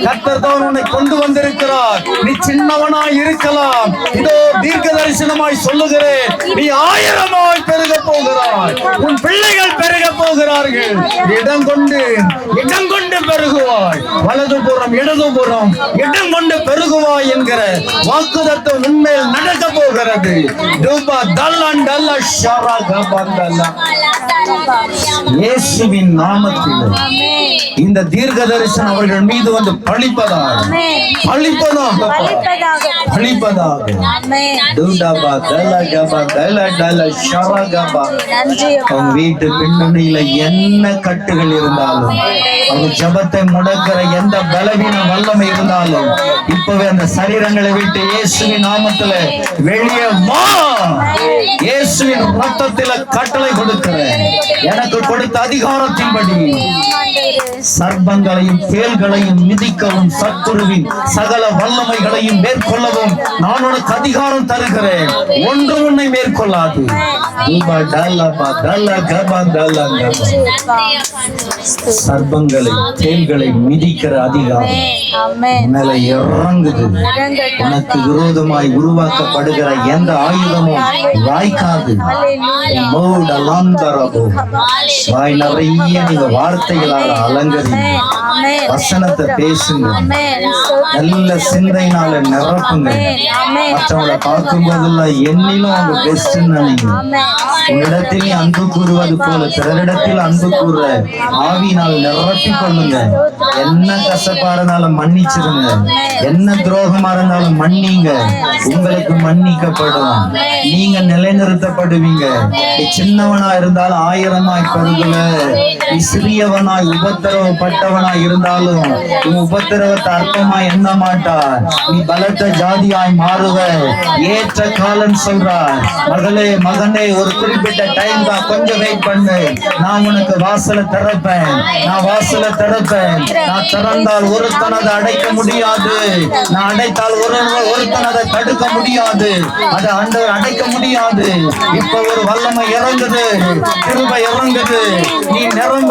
[SPEAKER 1] கர்த்தர் தான் உன்னை கொண்டு வந்திருக்கிறார். நீ சின்னவனாய் இருக்கலாம், இதோ தீர்க்க தரிசனமாய் சொல்லுகிறேன், நீ ஆயிரமாய் பெருக போகிறாய், உன் பிள்ளைகள் பெருக போகிறார்கள். இடம் கொண்டு பெருகுவாய், வலதுபுறம் இடதுபுறம் இடம் கொண்டு பெருகுவாய் என்கிற வாக்குதத்தம் உண்மையில் நடக்க போகிறது. இயேசுவின் நாமத்தில் இந்த தீர்க்க தரிசனம் அவர்கள் மீது வந்து பழிப்பதாக வீட்டு பின்னணியில என்ன கட்டுகள் இருந்தாலும், அவங்க ஜபத்தை முடக்கிற எந்த பலவீன வல்லமை இருந்தாலும், இப்பவே அந்த சரீரங்களை விட்டு இயேசுவின் நாமத்துல வெளியே வா. இயேசுவின் ரத்தத்தில கட்டளை கொடுக்கிறேன். எனக்கு கொடுத்த அதிகாரத்தின்படி சர்ப்பங்களையும் தேள்களையும் மிதிக்கவும், சத்துருவின் சகல வல்லமைகளையும் மேற்கொள்ளவும் நான் உனக்கு அதிகாரம் தருகிறேன். ஒன்று உன்னை மேற்கொள்ளாது. சர்ப்பங்களை தேள்களை மிதிக்கிற அதிகாரம் மேல இறங்குது. உனக்கு விரோதமாய் உருவாக்கப்படுகிற எந்த ஆயுதமும் வாய்க்காது. வாய் நிறைய நீங்க வார்த்தைகளால் அலங்கரிங்க, வசனத்தை பேசுங்க, நல்ல சிந்தையினால நிரப்புங்க. மற்றவங்களை பார்க்கும் போதெல்லாம் என்னிலும் அவங்க பெஸ்ட் நினைங்க. உன்னிடத்தில் அன்பு கூறுவது போல பிறரிடத்தில் அன்பு கூற ஆவியினால் நிரப்பி கொள்ளுங்க. என்ன கசப்பா இருந்தாலும் மன்னிச்சிருங்க, என்ன துரோகமா இருந்தாலும் மன்னிங்க, உங்களுக்கு மன்னிக்கப்படும், நீங்க நிலைநிறுத்தப்படுவீங்க. நீ சின்னவனா இருந்தாலும் ஆயிரமாய் பெருகுல, நீ சிறியவனாய் உபத்திரவப்பட்டவனாய் இருந்தாலும் உன் உபத்திரவத்தை அற்பமா எண்ண மாட்டார். நீ பலத்த ஜாதியாய் மாறுவ. ஏற்ற காலம் சொல்றார். மகளே மகனே, ஒரு குறிப்பிட்ட டைம் தான், கொஞ்சம் வெயிட் பண்ணு, நான் உனக்கு வாசலை திறப்பேன், நான் வாசலை திறப்பேன். நான் திறந்தால் ஒருத்தன் அதை அடைக்க முடியாது, நான் அடைத்தால் ஒருத்தன் அதை தடுக்க முடியாது, அதை ஆண்டவர் அடைக்க முடியாது. இப்ப ஒரு வல்லமை இறங்குது, கிருபை இறங்குது. நீ நிரம்ப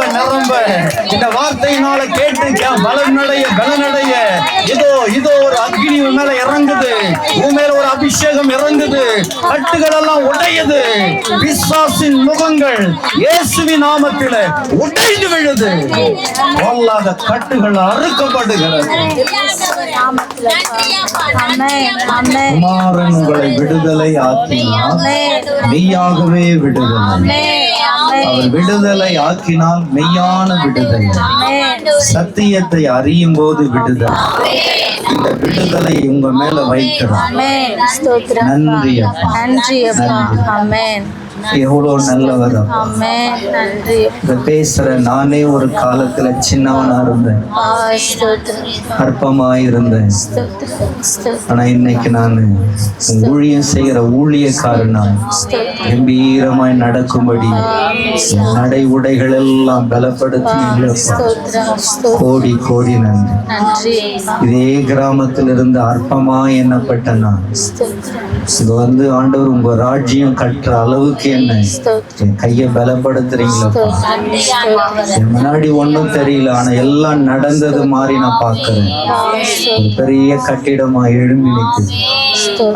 [SPEAKER 1] இந்த வார்த்தையினால கேட்டு பலனடைய இதோ ஒரு அக்னி உன் மேல இறங்குது, உன் மேல ஒரு அபிஷேகம் இறங்குது, கட்டுகள் எல்லாம் உடையுது. பிசாசின் முகங்கள் இயேசுவின் நாமத்தில உடைந்து விழுது. பொல்லாத கட்டுகள் அறுக்கப்படுகிறது. குமாரன் உங்களை விடுதலை ஆக்கினார், மெய்யாகவே விடுதலை. அவர் விடுதலை ஆக்கினால் மெய்யான விடுதலை, சத்தியத்தை அறியும் போது விடுதலை. இந்த விடுதலை உங்க மேல வைக்கிறார். நன்றி எவ்வளவு நல்லவர். பேசுற நானே ஒரு காலத்துல சின்னவனா இருந்தேன், அற்பமா இருந்தேன். ஆனா இன்னைக்கு நான் ஊழியம் செய்கிற ஊழியக்காரனா கம்பீரமாய் நடக்கும்படி நடை உடைகள் எல்லாம் பலப்படுத்தி கோடி கோடி நன்றி. இதே கிராமத்தில் இருந்து அற்பமா எண்ணப்பட்ட நான் இது ஆண்டவர் உங்க ராஜ்யம் கட்டுற அளவுக்கு என்ன என் கையை பலப்படுத்துறீங்களப்பா. என் முன்னாடி ஒண்ணும் தெரியல, ஆனா எல்லாம் நடந்தது மாதிரி நான் பார்க்கிறேன். ஒரு பெரிய கட்டிடமா எழும்பி நிற்குது.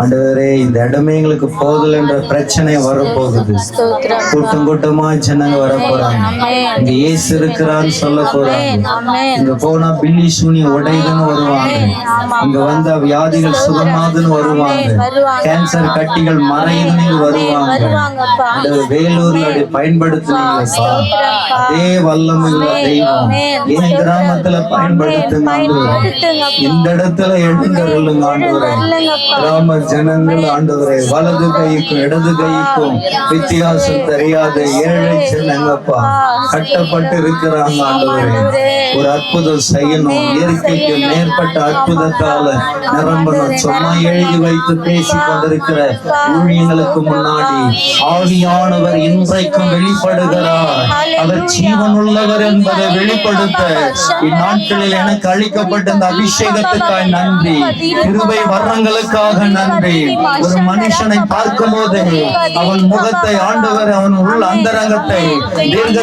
[SPEAKER 1] ஆண்டவரே, இந்த இடமே எங்களுக்கு போதல் என்ற பிரச்சனை வரப்போகுது. கூட்டம் கூட்டமா ஜனங்க வர போறாங்க. இங்க இயேசு இருக்கிறான்னு சொல்ல போறாங்க. இங்க போனா பில்லி சூனி உடையுதுன்னு வருவாங்க. இங்க வந்த வியாதிகள் சுகமாதுன்னு வருவாங்க. கேன்சர் கட்டிகள் மறையுதுன்னு வருவாங்க. வேலூர்ல அப்படி பயன்படுத்துனீங்களப்பா. அதே வல்லமையுள்ள தெய்வம் என் கிராமத்துல பயன்படுத்துங்க ஆண்டவரே. இந்த இடத்துல எழுந்தருளுங்க ஆண்டவரே. கிராம ஜனங்கள் ஆண்டவரே, வலது கைக்கும் இடது கைக்கும் வித்தியாசம் தெரியாத ஏழை ஜனங்கப்பா கட்டப்பட்டு இருக்கிறாங்க ஆண்டவரே. ஒரு அற்புதம் செய்யணும், இயற்கைக்கு மேற்பட்ட அற்புதத்தால நிரம்பணும். சும்மா எழுதி வைத்து பேசி கொண்டிருக்கிற ஊழியங்களுக்கு முன்னாடி ஆவியானவர் இன்றைக்கும் வெளிப்படுகிறார். அவர் ஜீவனுள்ளவர் என்பதை வெளிப்படுத்த இந்நாட்களில் எனக்கு அளிக்கப்பட்ட இந்த அபிஷேகத்துக்காக நன்றி. கிருபை வரங்களுக்காக நன்றி. ஒரு மனுஷனை பார்க்கும் போது அவன் முகத்தை ஆண்டவர், அவன் உள்ள அந்தரங்கத்தை தீர்க்க